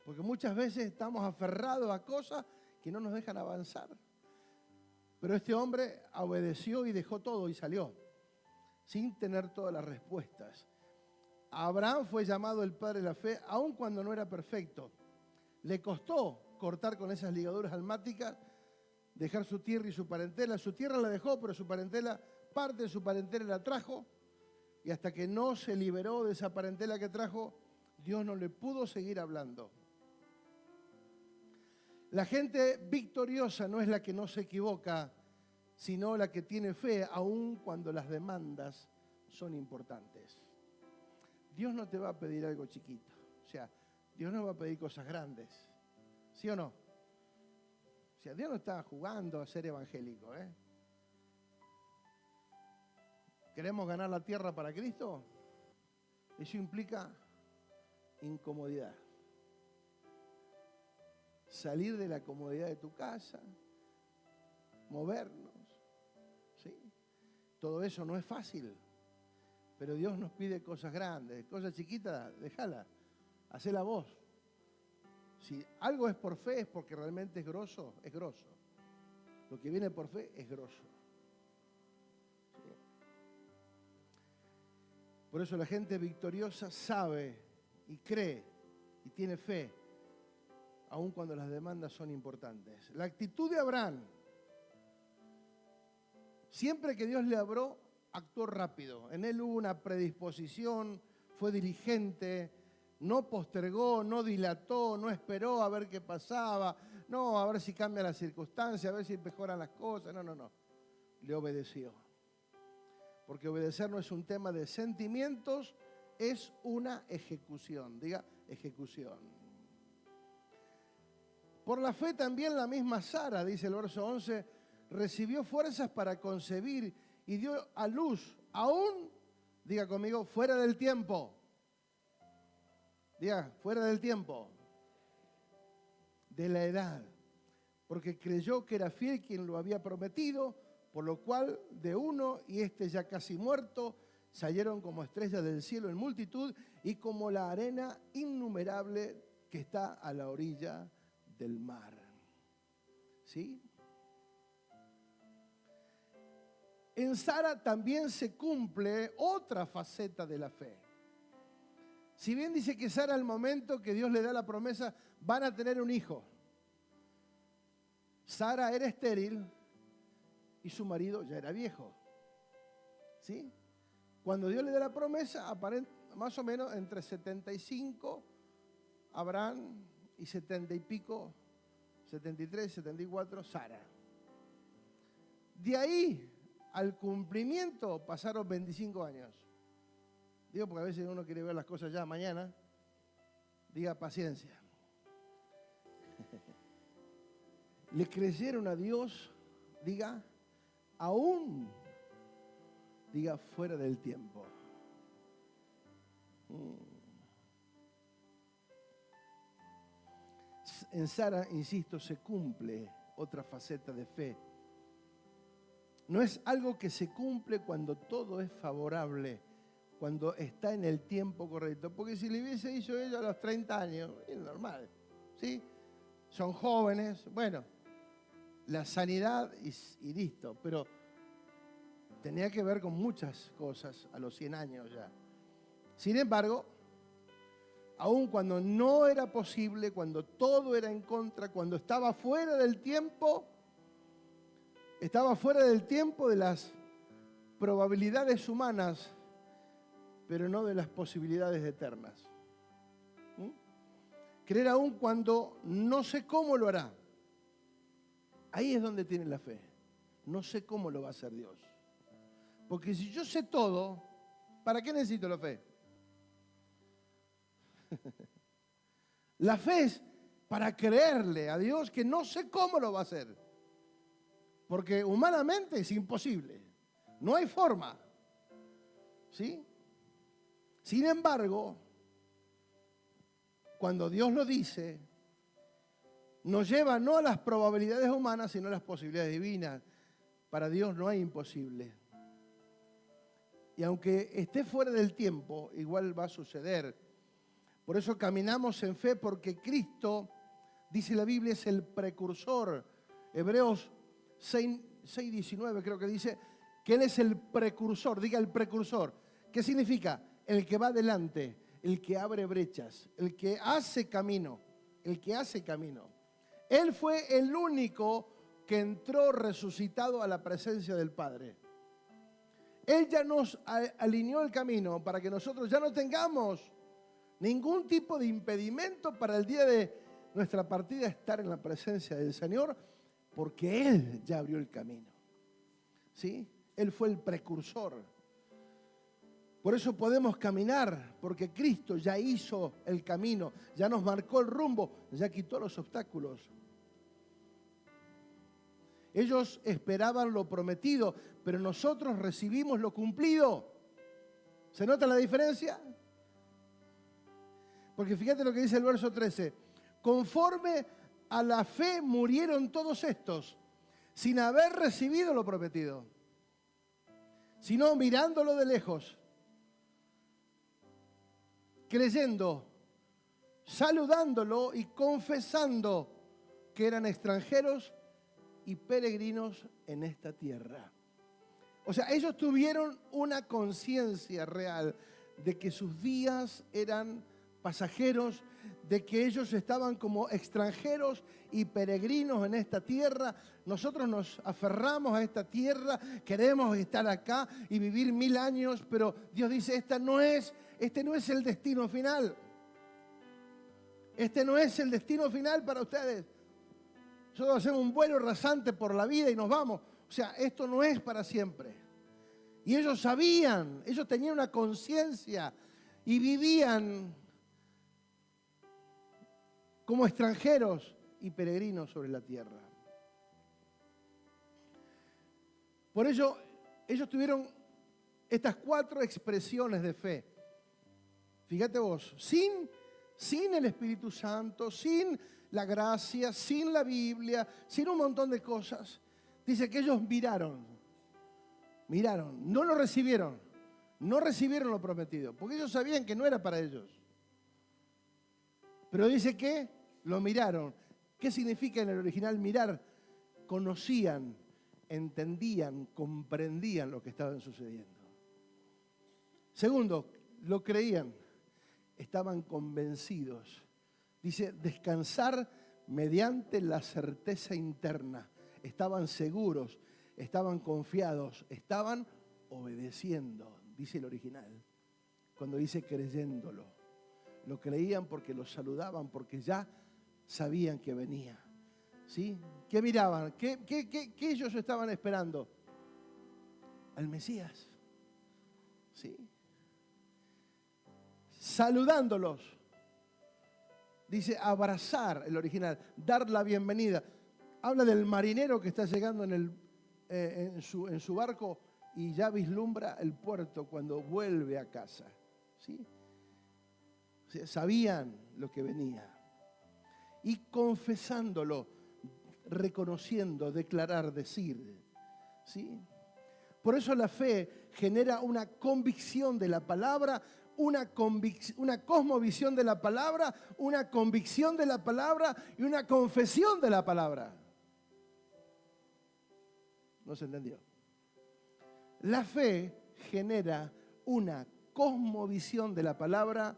Porque muchas veces estamos aferrados a cosas que no nos dejan avanzar. Pero este hombre obedeció y dejó todo y salió, sin tener todas las respuestas. Abraham fue llamado el padre de la fe, aun cuando no era perfecto. Le costó cortar con esas ligaduras almáticas, dejar su tierra y su parentela. Su tierra la dejó, pero su parentela, parte de su parentela la trajo. Y hasta que no se liberó de esa parentela que trajo, Dios no le pudo seguir hablando. La gente victoriosa no es la que no se equivoca, sino la que tiene fe, aun cuando las demandas son importantes. Dios no te va a pedir algo chiquito. O sea, Dios no va a pedir cosas grandes. ¿Sí o no? O sea, Dios no está jugando a ser evangélico, ¿eh? ¿Queremos ganar la tierra para Cristo? Eso implica incomodidad. Salir de la comodidad de tu casa, movernos, ¿sí? Todo eso no es fácil, pero Dios nos pide cosas grandes, cosas chiquitas, déjala, hacela vos. Si algo es por fe es porque realmente es grosso, es grosso. Lo que viene por fe es grosso. ¿Sí? Por eso la gente victoriosa sabe y cree y tiene fe, aun cuando las demandas son importantes. La actitud de Abraham, siempre que Dios le habló, actuó rápido. En él hubo una predisposición, fue diligente, no postergó, no dilató, no esperó a ver qué pasaba, no a ver si cambia la circunstancia, a ver si mejoran las cosas. No. Le obedeció. Porque obedecer no es un tema de sentimientos, es una ejecución. Diga, ejecución. Por la fe también la misma Sara, dice el verso 11, recibió fuerzas para concebir y dio a luz, aún, diga conmigo, fuera del tiempo. Diga, fuera del tiempo, de la edad, porque creyó que era fiel quien lo había prometido, por lo cual de uno, y este ya casi muerto, salieron como estrellas del cielo en multitud y como la arena innumerable que está a la orilla del mar. ¿Sí? En Sara también se cumple otra faceta de la fe. Si bien dice que Sara al momento que Dios le da la promesa van a tener un hijo, Sara era estéril y su marido ya era viejo. ¿Sí? Cuando Dios le da la promesa, más o menos entre 75 Abraham y 70 y pico, 73, 74 Sara. De ahí al cumplimiento pasaron 25 años. Digo porque a veces uno quiere ver las cosas ya mañana. Diga paciencia. Le creyeron a Dios, diga, aún, diga, fuera del tiempo. En Sara, insisto, se cumple otra faceta de fe. No es algo que se cumple cuando todo es favorable, cuando está en el tiempo correcto. Porque si le hubiese dicho ella a los 30 años, es normal, ¿sí? Son jóvenes, bueno, la sanidad y listo. Pero tenía que ver con muchas cosas a los 100 años ya. Sin embargo, aun cuando no era posible, cuando todo era en contra, cuando estaba fuera del tiempo de las probabilidades humanas, pero no de las posibilidades eternas. Creer aún cuando no sé cómo lo hará. Ahí es donde tiene la fe. No sé cómo lo va a hacer Dios. Porque si yo sé todo, ¿para qué necesito la fe? La fe es para creerle a Dios que no sé cómo lo va a hacer. Porque humanamente es imposible. No hay forma. ¿Sí? Sin embargo, cuando Dios lo dice, nos lleva no a las probabilidades humanas, sino a las posibilidades divinas. Para Dios no hay imposible. Y aunque esté fuera del tiempo, igual va a suceder. Por eso caminamos en fe, porque Cristo, dice la Biblia, es el precursor. Hebreos 6:19 creo que dice que Él es el precursor. Diga el precursor. ¿Qué significa? El que va adelante, el que abre brechas, el que hace camino, el que hace camino. Él fue el único que entró resucitado a la presencia del Padre. Él ya nos alineó el camino para que nosotros ya no tengamos ningún tipo de impedimento para el día de nuestra partida estar en la presencia del Señor, porque Él ya abrió el camino. ¿Sí? Él fue el precursor. Por eso podemos caminar, porque Cristo ya hizo el camino, ya nos marcó el rumbo, ya quitó los obstáculos. Ellos esperaban lo prometido, pero nosotros recibimos lo cumplido. ¿Se nota la diferencia? Porque fíjate lo que dice el verso 13. Conforme a la fe murieron todos estos, sin haber recibido lo prometido, sino mirándolo de lejos, creyendo, saludándolo y confesando que eran extranjeros y peregrinos en esta tierra. O sea, ellos tuvieron una conciencia real de que sus días eran pasajeros, de que ellos estaban como extranjeros y peregrinos en esta tierra. Nosotros nos aferramos a esta tierra, queremos estar acá y vivir 1000 años, pero Dios dice, este no es el destino final. Este no es el destino final para ustedes. Nosotros hacemos un vuelo rasante por la vida y nos vamos. O sea, esto no es para siempre. Y ellos sabían, ellos tenían una conciencia y vivían como extranjeros y peregrinos sobre la tierra. Por ello, ellos tuvieron estas 4 expresiones de fe. Fíjate vos, sin el Espíritu Santo, sin la gracia, sin la Biblia, sin un montón de cosas. Dice que ellos miraron, no lo recibieron, no recibieron lo prometido, porque ellos sabían que no era para ellos. Pero dice que lo miraron. ¿Qué significa en el original mirar? Conocían, entendían, comprendían lo que estaba sucediendo. Segundo, lo creían, estaban convencidos. Dice, descansar mediante la certeza interna. Estaban seguros, estaban confiados, estaban obedeciendo, dice el original. Cuando dice creyéndolo. Lo creían porque lo saludaban, porque ya sabían que venía. ¿Sí? ¿Qué miraban? ¿Qué ellos estaban esperando? Al Mesías. ¿Sí? Saludándolos. Dice abrazar, el original, dar la bienvenida. Habla del marinero que está llegando en su barco y ya vislumbra el puerto cuando vuelve a casa. ¿Sí? O sea, sabían lo que venía. Y confesándolo, reconociendo, declarar, decir. ¿Sí? Por eso la fe genera una convicción de la palabra, una cosmovisión de la palabra, una convicción de la palabra y una confesión de la palabra. ¿No se entendió? La fe genera una cosmovisión de la palabra,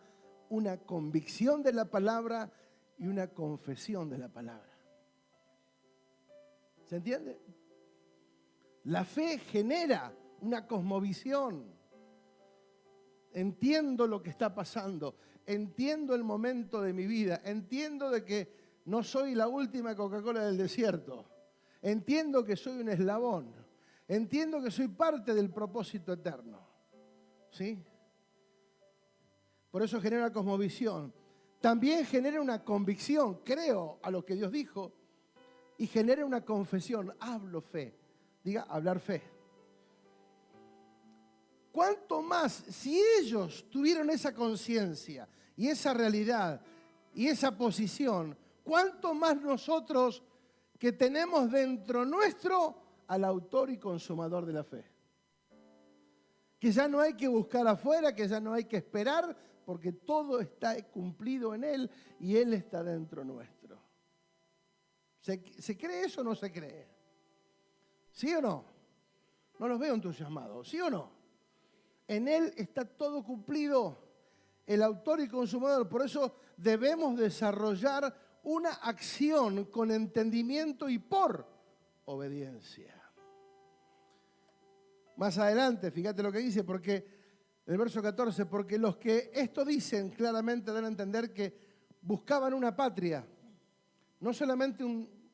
una convicción de la palabra y una confesión de la palabra. ¿Se entiende? La fe genera una cosmovisión. Entiendo lo que está pasando, entiendo el momento de mi vida, entiendo de que no soy la última Coca-Cola del desierto, entiendo que soy un eslabón, entiendo que soy parte del propósito eterno. ¿Sí? Por eso genera una cosmovisión. También genera una convicción, creo a lo que Dios dijo, y genera una confesión, hablo fe, diga hablar fe. ¿Cuánto más si ellos tuvieron esa conciencia y esa realidad y esa posición, cuánto más nosotros que tenemos dentro nuestro al autor y consumador de la fe? Que ya no hay que buscar afuera, que ya no hay que esperar, porque todo está cumplido en Él y Él está dentro nuestro. ¿Se cree eso o no se cree? ¿Sí o no? No los veo entusiasmados, ¿sí o no? En Él está todo cumplido, el autor y consumador. Por eso debemos desarrollar una acción con entendimiento y por obediencia. Más adelante, fíjate lo que dice, porque el verso 14, porque los que esto dicen claramente dan a entender que buscaban una patria, no solamente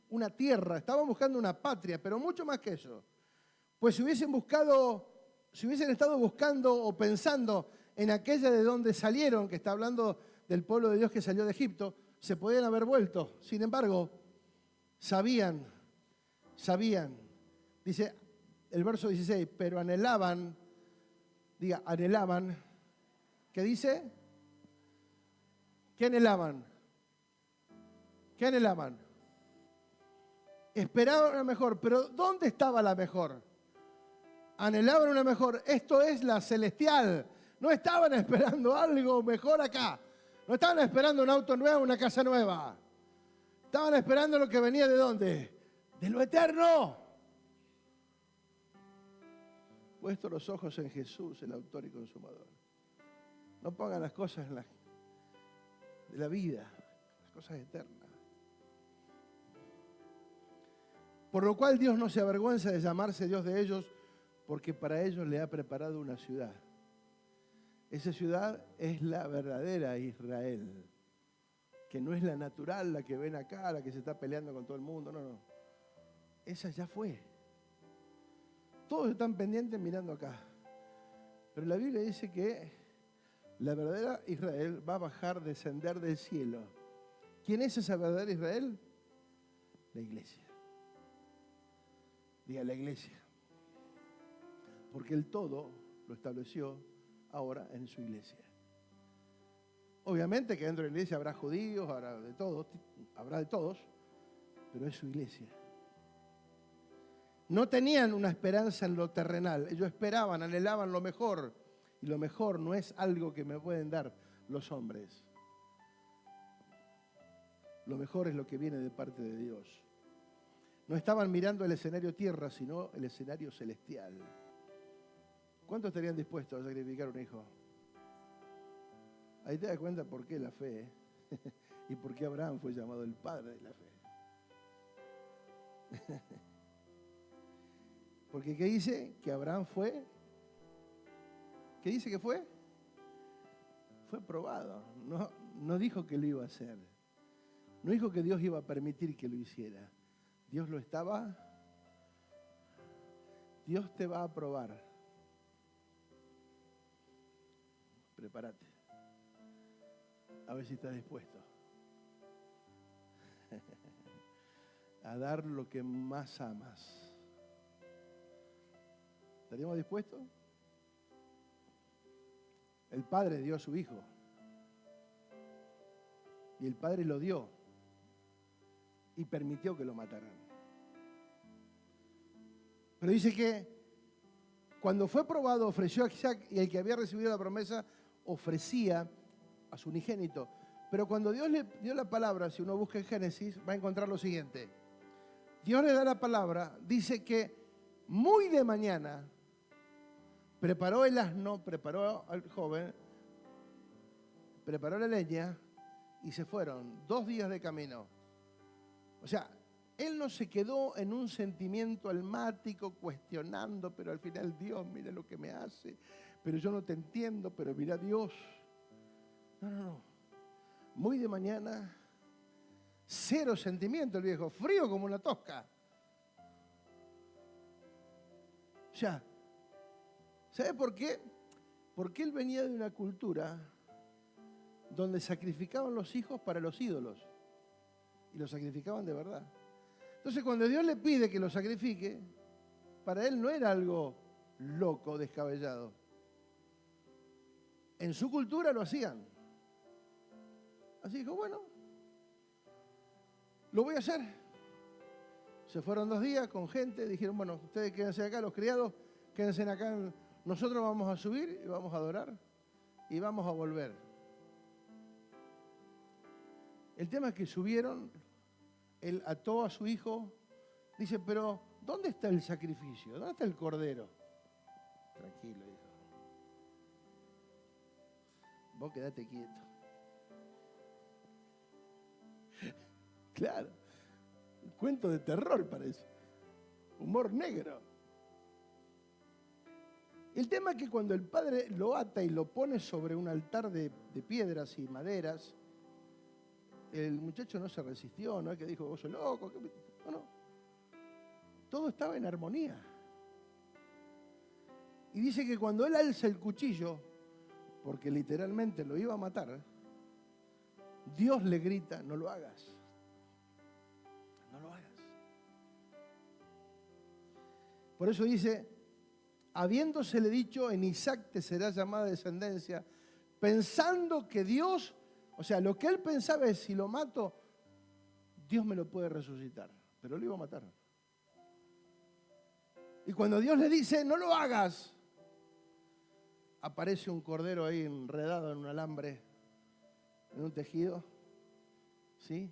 una tierra, estaban buscando una patria, pero mucho más que eso. Pues si hubiesen buscado si hubiesen estado buscando o pensando en aquella de donde salieron, que está hablando del pueblo de Dios que salió de Egipto, se podían haber vuelto. Sin embargo, sabían, dice el verso 16, pero anhelaban, ¿qué dice? ¿Qué anhelaban? ¿Qué anhelaban? Esperaban una mejor, pero ¿dónde estaba la mejor? Anhelaban una mejor, esto es la celestial. No estaban esperando algo mejor acá. No estaban esperando un auto nuevo, una casa nueva. Estaban esperando lo que venía ¿de dónde? De lo eterno. Puesto los ojos en Jesús, el autor y consumador. No pongan las cosas de la vida, las cosas eternas. Por lo cual Dios no se avergüenza de llamarse Dios de ellos, porque para ellos le ha preparado una ciudad. Esa ciudad es la verdadera Israel, que no es la natural, la que ven acá, la que se está peleando con todo el mundo, no. Esa ya fue. Todos están pendientes mirando acá. Pero la Biblia dice que la verdadera Israel va a bajar, descender del cielo. ¿Quién es esa verdadera Israel? La iglesia. Diga la iglesia. Porque el todo lo estableció ahora en su iglesia. Obviamente que dentro de la iglesia habrá judíos, habrá de todos, pero es su iglesia. No tenían una esperanza en lo terrenal, ellos esperaban, anhelaban lo mejor, y lo mejor no es algo que me pueden dar los hombres. Lo mejor es lo que viene de parte de Dios. No estaban mirando el escenario tierra, sino el escenario celestial. ¿Cuántos estarían dispuestos a sacrificar un hijo? Ahí te das cuenta por qué la fe, y por qué Abraham fue llamado el padre de la fe. Porque ¿qué dice? Que Abraham fue. ¿Qué dice que fue? Fue probado. No dijo que lo iba a hacer. No dijo que Dios iba a permitir que lo hiciera. Dios te va a probar. Prepárate. A ver si estás dispuesto a dar lo que más amas. ¿Estaríamos dispuestos? El Padre dio a su Hijo. Y el Padre lo dio. Y permitió que lo mataran. Pero dice que cuando fue probado, ofreció a Isaac, y el que había recibido la promesa ofrecía a su unigénito. Pero cuando Dios le dio la palabra, si uno busca en Génesis, va a encontrar lo siguiente. Dios le da la palabra, dice que muy de mañana preparó el asno, preparó al joven, preparó la leña y se fueron 2 días de camino. O sea, él no se quedó en un sentimiento almático cuestionando, pero al final Dios, mira lo que me hace, pero yo no te entiendo, pero mira Dios. No. Muy de mañana, 0 sentimiento el viejo, frío como una tosca. O sea, ¿sabe por qué? Porque él venía de una cultura donde sacrificaban los hijos para los ídolos. Y los sacrificaban de verdad. Entonces, cuando Dios le pide que lo sacrifique, para él no era algo loco, descabellado. En su cultura lo hacían. Así dijo, bueno, lo voy a hacer. Se fueron 2 días con gente, dijeron, bueno, ustedes quédense acá, los criados, quédense acá, nosotros vamos a subir y vamos a adorar y vamos a volver. El tema es que subieron, él ató a su hijo, dice, pero ¿dónde está el sacrificio? ¿Dónde está el cordero? Tranquilo, hijo. Vos quedate quieto. Claro, un cuento de terror parece, humor negro. El tema es que cuando el padre lo ata y lo pone sobre un altar de piedras y maderas, el muchacho no se resistió, no es que dijo, vos sos loco. No. Todo estaba en armonía. Y dice que cuando él alza el cuchillo, porque literalmente lo iba a matar, Dios le grita, no lo hagas. No lo hagas. Por eso dice, habiéndosele dicho, en Isaac te será llamada descendencia, pensando que Dios, o sea, lo que él pensaba es, si lo mato, Dios me lo puede resucitar. Pero lo iba a matar. Y cuando Dios le dice, no lo hagas, aparece un cordero ahí enredado en un alambre, en un tejido, ¿sí?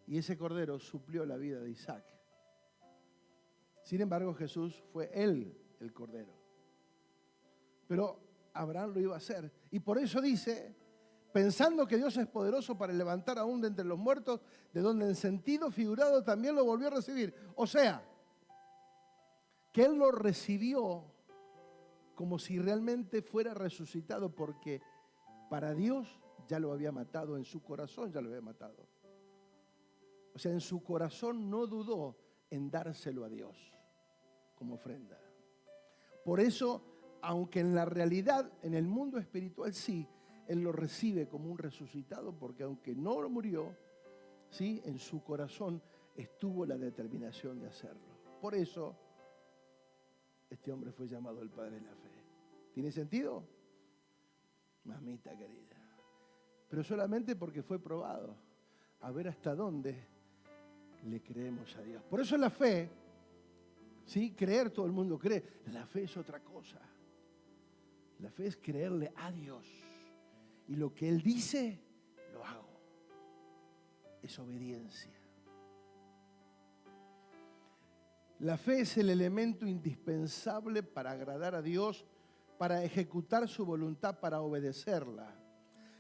Y ese cordero suplió la vida de Isaac. Sin embargo, Jesús fue él el cordero. Pero Abraham lo iba a hacer. Y por eso dice, pensando que Dios es poderoso para levantar aún de entre los muertos, de donde en sentido figurado también lo volvió a recibir. O sea, que él lo recibió como si realmente fuera resucitado, porque para Dios ya lo había matado, en su corazón ya lo había matado. O sea, en su corazón no dudó en dárselo a Dios como ofrenda. Por eso, aunque en la realidad, en el mundo espiritual sí, él lo recibe como un resucitado, porque aunque no murió, sí, en su corazón estuvo la determinación de hacerlo. Por eso, este hombre fue llamado el Padre de la Fe. ¿Tiene sentido? Mamita querida. Pero solamente porque fue probado. A ver hasta dónde le creemos a Dios. Por eso la fe, ¿sí? Creer, todo el mundo cree. La fe es otra cosa. La fe es creerle a Dios. Y lo que Él dice, lo hago. Es obediencia. La fe es el elemento indispensable para agradar a Dios, para ejecutar su voluntad, para obedecerla.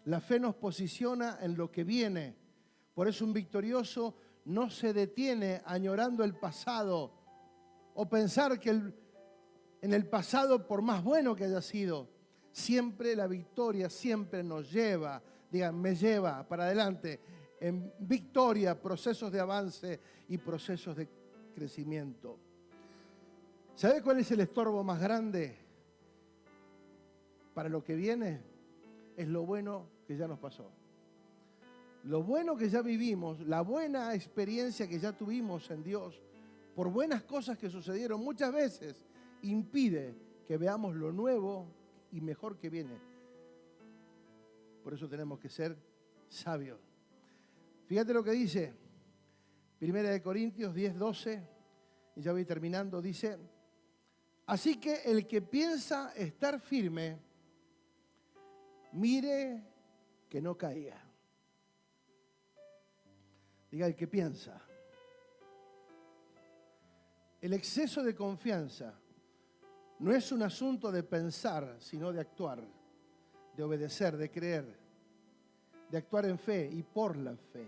La fe nos posiciona en lo que viene. Por eso un victorioso no se detiene añorando el pasado o pensar que en el pasado, por más bueno que haya sido, siempre la victoria siempre nos lleva, digan, me lleva para adelante en victoria, procesos de avance y procesos de crecimiento. ¿Sabe cuál es el estorbo más grande para lo que viene? Es lo bueno que ya nos pasó. Lo bueno que ya vivimos, la buena experiencia que ya tuvimos en Dios, por buenas cosas que sucedieron muchas veces, impide que veamos lo nuevo y mejor que viene. Por eso tenemos que ser sabios. Fíjate lo que dice 1 Corintios 10:12, y ya voy terminando, dice, así que el que piensa estar firme, mire que no caiga. Diga, el que piensa. El exceso de confianza no es un asunto de pensar, sino de actuar, de obedecer, de creer, de actuar en fe y por la fe.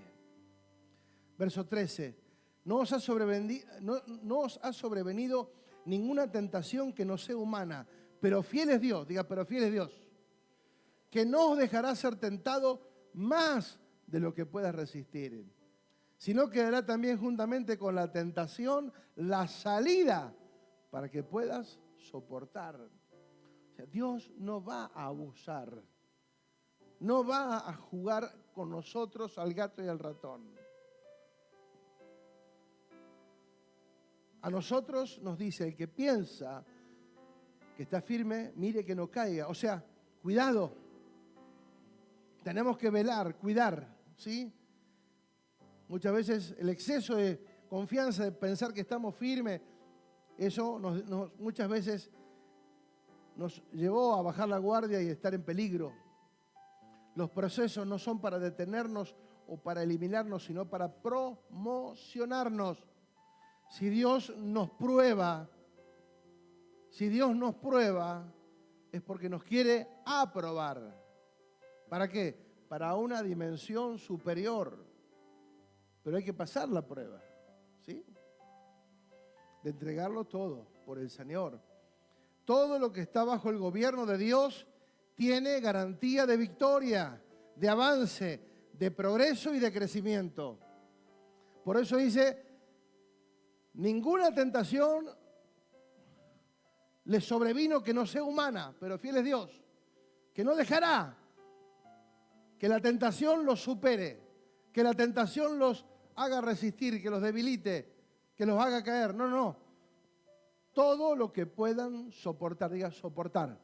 Verso 13. No os ha sobrevenido ninguna tentación que no sea humana, pero fiel es Dios, diga, pero fiel es Dios, que no os dejará ser tentado más de lo que puedas resistir, sino que dará también juntamente con la tentación la salida para que puedas soportar. O sea, Dios no va a abusar, no va a jugar con nosotros al gato y al ratón. A nosotros nos dice, el que piensa que está firme, mire que no caiga. O sea, cuidado. Tenemos que velar, cuidar, ¿sí? Muchas veces el exceso de confianza, de pensar que estamos firmes, eso muchas veces nos llevó a bajar la guardia y estar en peligro. Los procesos no son para detenernos o para eliminarnos, sino para promocionarnos. Si Dios nos prueba, es porque nos quiere aprobar. ¿Para qué? Para una dimensión superior. Pero hay que pasar la prueba, ¿sí? De entregarlo todo por el Señor. Todo lo que está bajo el gobierno de Dios tiene garantía de victoria, de avance, de progreso y de crecimiento. Por eso dice, ninguna tentación le sobrevino que no sea humana, pero fiel es Dios, que no dejará que la tentación los supere, que la tentación los haga resistir, que los debilite, que los haga caer. No, no, no. Todo lo que puedan soportar, diga soportar.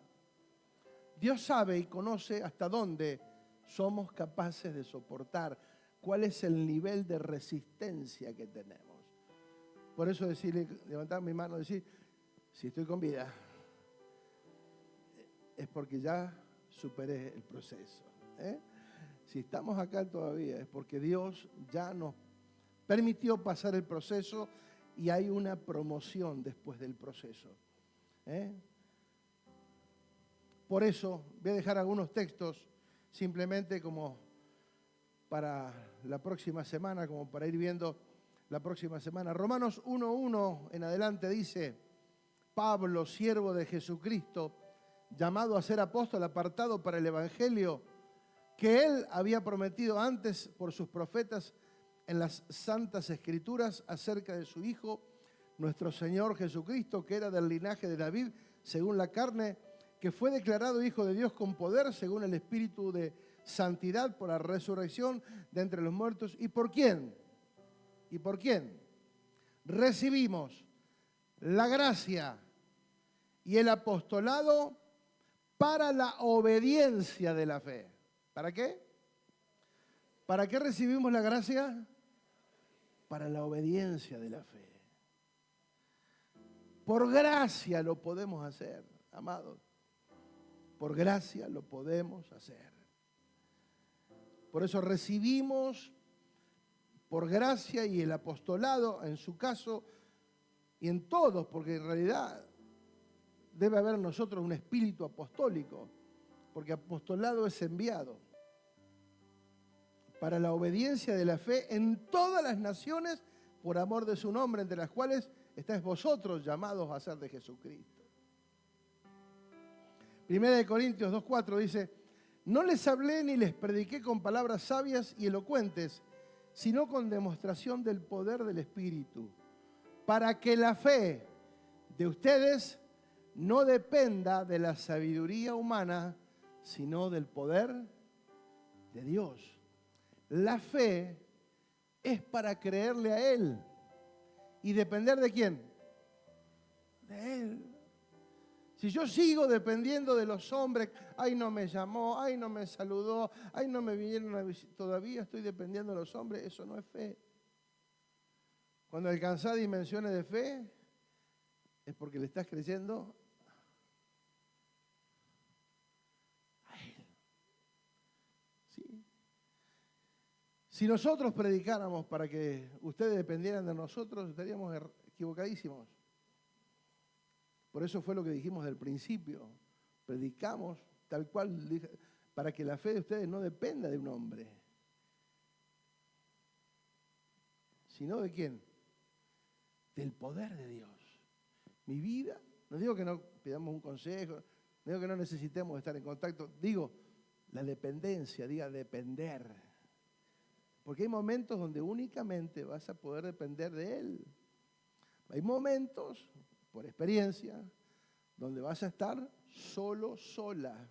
Dios sabe y conoce hasta dónde somos capaces de soportar, cuál es el nivel de resistencia que tenemos. Por eso decirle, levantar mi mano y decir, si estoy con vida, es porque ya superé el proceso. Si estamos acá todavía, es porque Dios ya nos permitió pasar el proceso y hay una promoción después del proceso. Por eso voy a dejar algunos textos simplemente como para la próxima semana, como para ir viendo la próxima semana. Romanos 1:1 en adelante dice, Pablo, siervo de Jesucristo, llamado a ser apóstol, apartado para el evangelio, que él había prometido antes por sus profetas en las santas escrituras acerca de su Hijo, nuestro Señor Jesucristo, que era del linaje de David, según la carne, que fue declarado Hijo de Dios con poder, según el Espíritu de santidad, por la resurrección de entre los muertos. ¿Y por quién? ¿Y por quién? Recibimos la gracia y el apostolado para la obediencia de la fe. ¿Para qué? ¿Para qué recibimos la gracia? Para la obediencia de la fe. Por gracia lo podemos hacer, amados. Por gracia lo podemos hacer. Por eso recibimos por gracia y el apostolado, en su caso, y en todos, porque en realidad debe haber en nosotros un espíritu apostólico, porque apostolado es enviado para la obediencia de la fe en todas las naciones por amor de su nombre, entre las cuales estáis vosotros llamados a ser de Jesucristo. 1 Corintios 2:4 dice, no les hablé ni les prediqué con palabras sabias y elocuentes, sino con demostración del poder del Espíritu, para que la fe de ustedes no dependa de la sabiduría humana, sino del poder de Dios. La fe es para creerle a Él. ¿Y depender de quién? De Él. Si yo sigo dependiendo de los hombres, ay, no me llamó, ay, no me saludó, ay, no me vinieron a visitar, todavía estoy dependiendo de los hombres, eso no es fe. Cuando alcanzás dimensiones de fe, es porque le estás creyendo a Él. ¿Sí? Si nosotros predicáramos para que ustedes dependieran de nosotros, estaríamos equivocadísimos. Por eso fue lo que dijimos del principio. Predicamos tal cual para que la fe de ustedes no dependa de un hombre. ¿Sino de quién? Del poder de Dios. Mi vida, no digo que no pidamos un consejo, no digo que no necesitemos estar en contacto, digo la dependencia, diga depender. Porque hay momentos donde únicamente vas a poder depender de Él. Hay momentos, por experiencia, donde vas a estar solo, sola,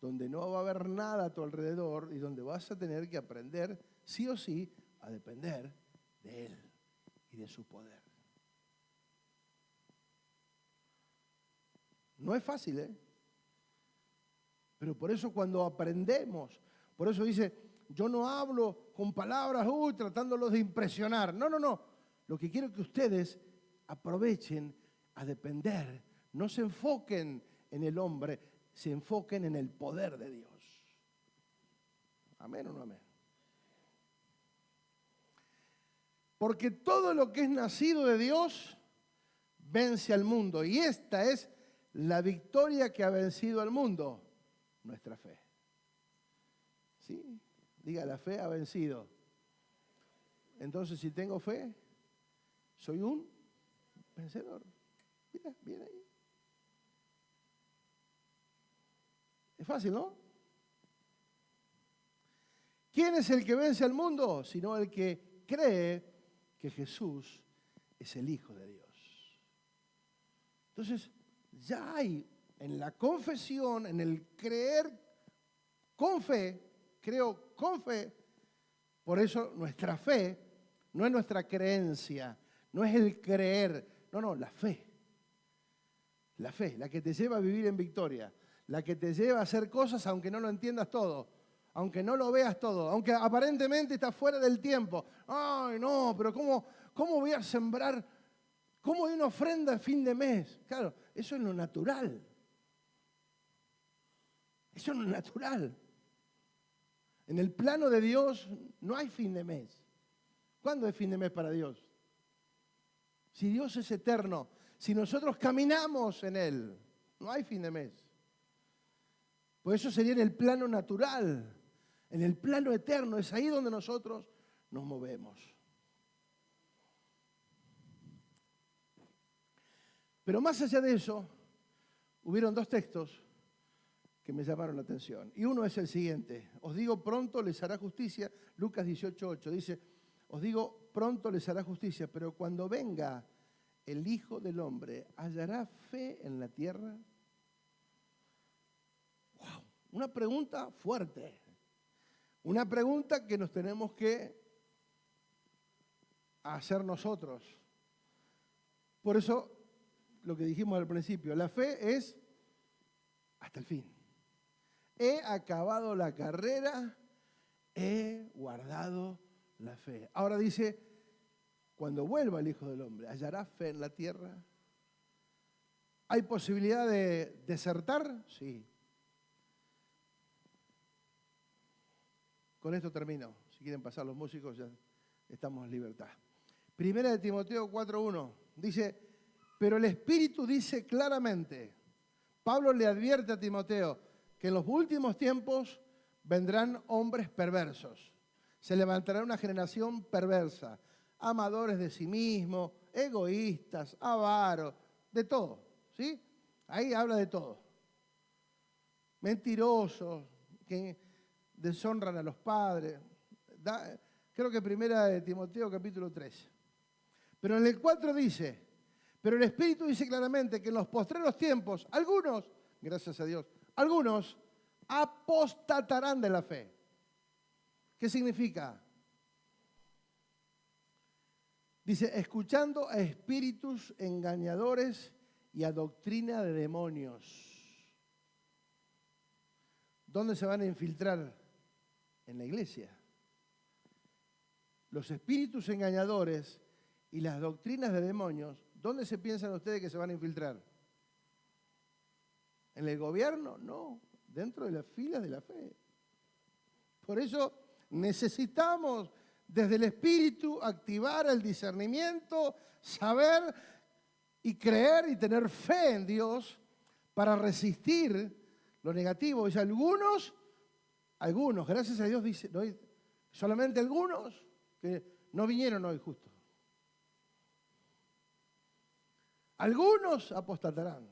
donde no va a haber nada a tu alrededor y donde vas a tener que aprender, sí o sí, a depender de Él y de su poder. No es fácil, ¿eh? Pero por eso cuando aprendemos, por eso dice, yo no hablo con palabras, tratándolos de impresionar. No, no, no. Lo que quiero es que ustedes aprovechen a depender. No se enfoquen en el hombre, se enfoquen en el poder de Dios. ¿Amén o no amén? Porque todo lo que es nacido de Dios vence al mundo. Y esta es la victoria que ha vencido al mundo, nuestra fe. ¿Sí? Diga, la fe ha vencido. Entonces, si tengo fe, soy un vencedor. Mira, bien ahí. Es fácil, ¿no? ¿Quién es el que vence al mundo? Sino el que cree que Jesús es el Hijo de Dios. Entonces, ya hay en la confesión, en el creer con fe, creo con fe. Por eso nuestra fe no es nuestra creencia, no es el creer, no, la fe. La fe, la que te lleva a vivir en victoria, la que te lleva a hacer cosas aunque no lo entiendas todo, aunque no lo veas todo, aunque aparentemente estás fuera del tiempo. Ay, no, pero ¿cómo voy a sembrar? ¿Cómo hay una ofrenda a fin de mes? Claro, eso es lo natural. Eso es lo natural. En el plano de Dios no hay fin de mes. ¿Cuándo es fin de mes para Dios? Si Dios es eterno, si nosotros caminamos en Él, no hay fin de mes. Por eso sería en el plano natural, en el plano eterno, es ahí donde nosotros nos movemos. Pero más allá de eso, hubieron dos textos que me llamaron la atención. Y uno es el siguiente: os digo pronto les hará justicia. Lucas 18:8 dice: os digo pronto les hará justicia, pero cuando venga el Hijo del Hombre, ¿hallará fe en la tierra? ¡Wow! Una pregunta fuerte. Una pregunta que nos tenemos que hacer nosotros. Por eso, lo que dijimos al principio, la fe es hasta el fin. He acabado la carrera, he guardado la fe. Ahora dice: cuando vuelva el Hijo del Hombre, ¿hallará fe en la tierra? ¿Hay posibilidad de desertar? Sí. Con esto termino. Si quieren pasar los músicos, ya estamos en libertad. Primera de Timoteo 4:1 dice: pero el Espíritu dice claramente, Pablo le advierte a Timoteo, que en los últimos tiempos vendrán hombres perversos. Se levantará una generación perversa, amadores de sí mismos, egoístas, avaros, de todo, ¿sí? Ahí habla de todo. Mentirosos, que deshonran a los padres. Creo que primera de Timoteo capítulo 3. Pero en el 4 dice: pero el Espíritu dice claramente que en los postreros tiempos, algunos, gracias a Dios, algunos apostatarán de la fe. ¿Qué significa? Dice: escuchando a espíritus engañadores y a doctrina de demonios. ¿Dónde se van a infiltrar? En la iglesia. Los espíritus engañadores y las doctrinas de demonios, ¿dónde se piensan ustedes que se van a infiltrar? ¿En el gobierno? No, dentro de las filas de la fe. Por eso necesitamos desde el Espíritu activar el discernimiento, saber y creer y tener fe en Dios para resistir lo negativo. Dice: algunos, gracias a Dios, dice, no hay, solamente algunos que no vinieron hoy justo. Algunos apostatarán,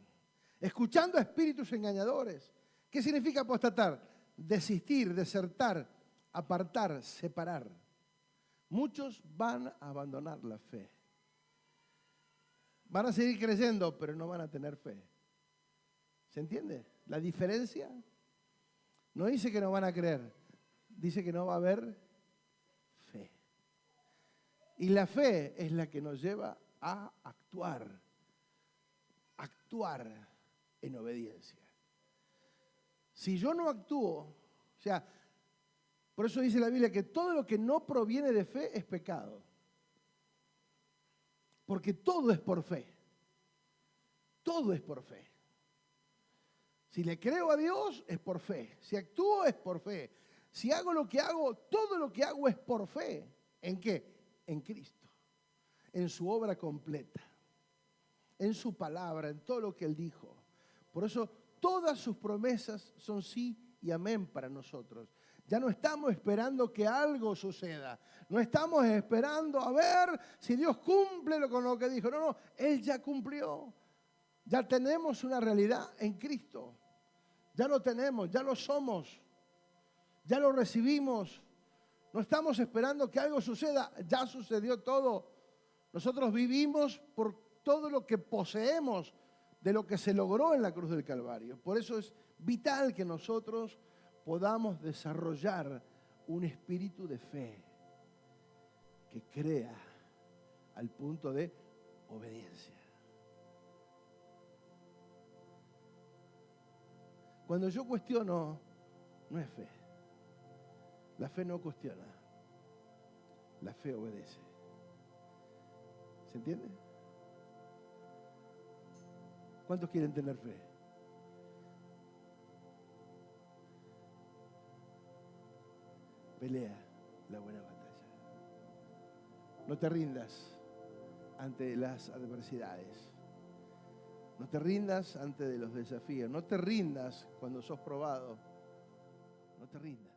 escuchando a espíritus engañadores. ¿Qué significa apostatar? Desistir, desertar, apartar, separar. Muchos van a abandonar la fe. Van a seguir creyendo, pero no van a tener fe. ¿Se entiende la diferencia? No dice que no van a creer, dice que no va a haber fe. Y la fe es la que nos lleva a actuar en obediencia. Si yo no actúo, o sea, por eso dice la Biblia que todo lo que no proviene de fe es pecado. Porque todo es por fe. Todo es por fe. Si le creo a Dios es por fe. Si actúo es por fe. Si hago lo que hago, todo lo que hago es por fe. ¿En qué? En Cristo. En su obra completa. En su palabra, en todo lo que Él dijo. Por eso todas sus promesas son sí y amén para nosotros. Ya no estamos esperando que algo suceda. No estamos esperando a ver si Dios cumple con lo que dijo. No, Él ya cumplió. Ya tenemos una realidad en Cristo. Ya lo tenemos, ya lo somos. Ya lo recibimos. No estamos esperando que algo suceda. Ya sucedió todo. Nosotros vivimos por todo lo que poseemos de lo que se logró en la cruz del Calvario. Por eso es vital que nosotros podamos desarrollar un espíritu de fe que crea al punto de obediencia. Cuando yo cuestiono, no es fe. La fe no cuestiona. La fe obedece. ¿Se entiende? ¿Cuántos quieren tener fe? Pelea la buena batalla. No te rindas ante las adversidades. No te rindas ante de los desafíos. No te rindas cuando sos probado. No te rindas.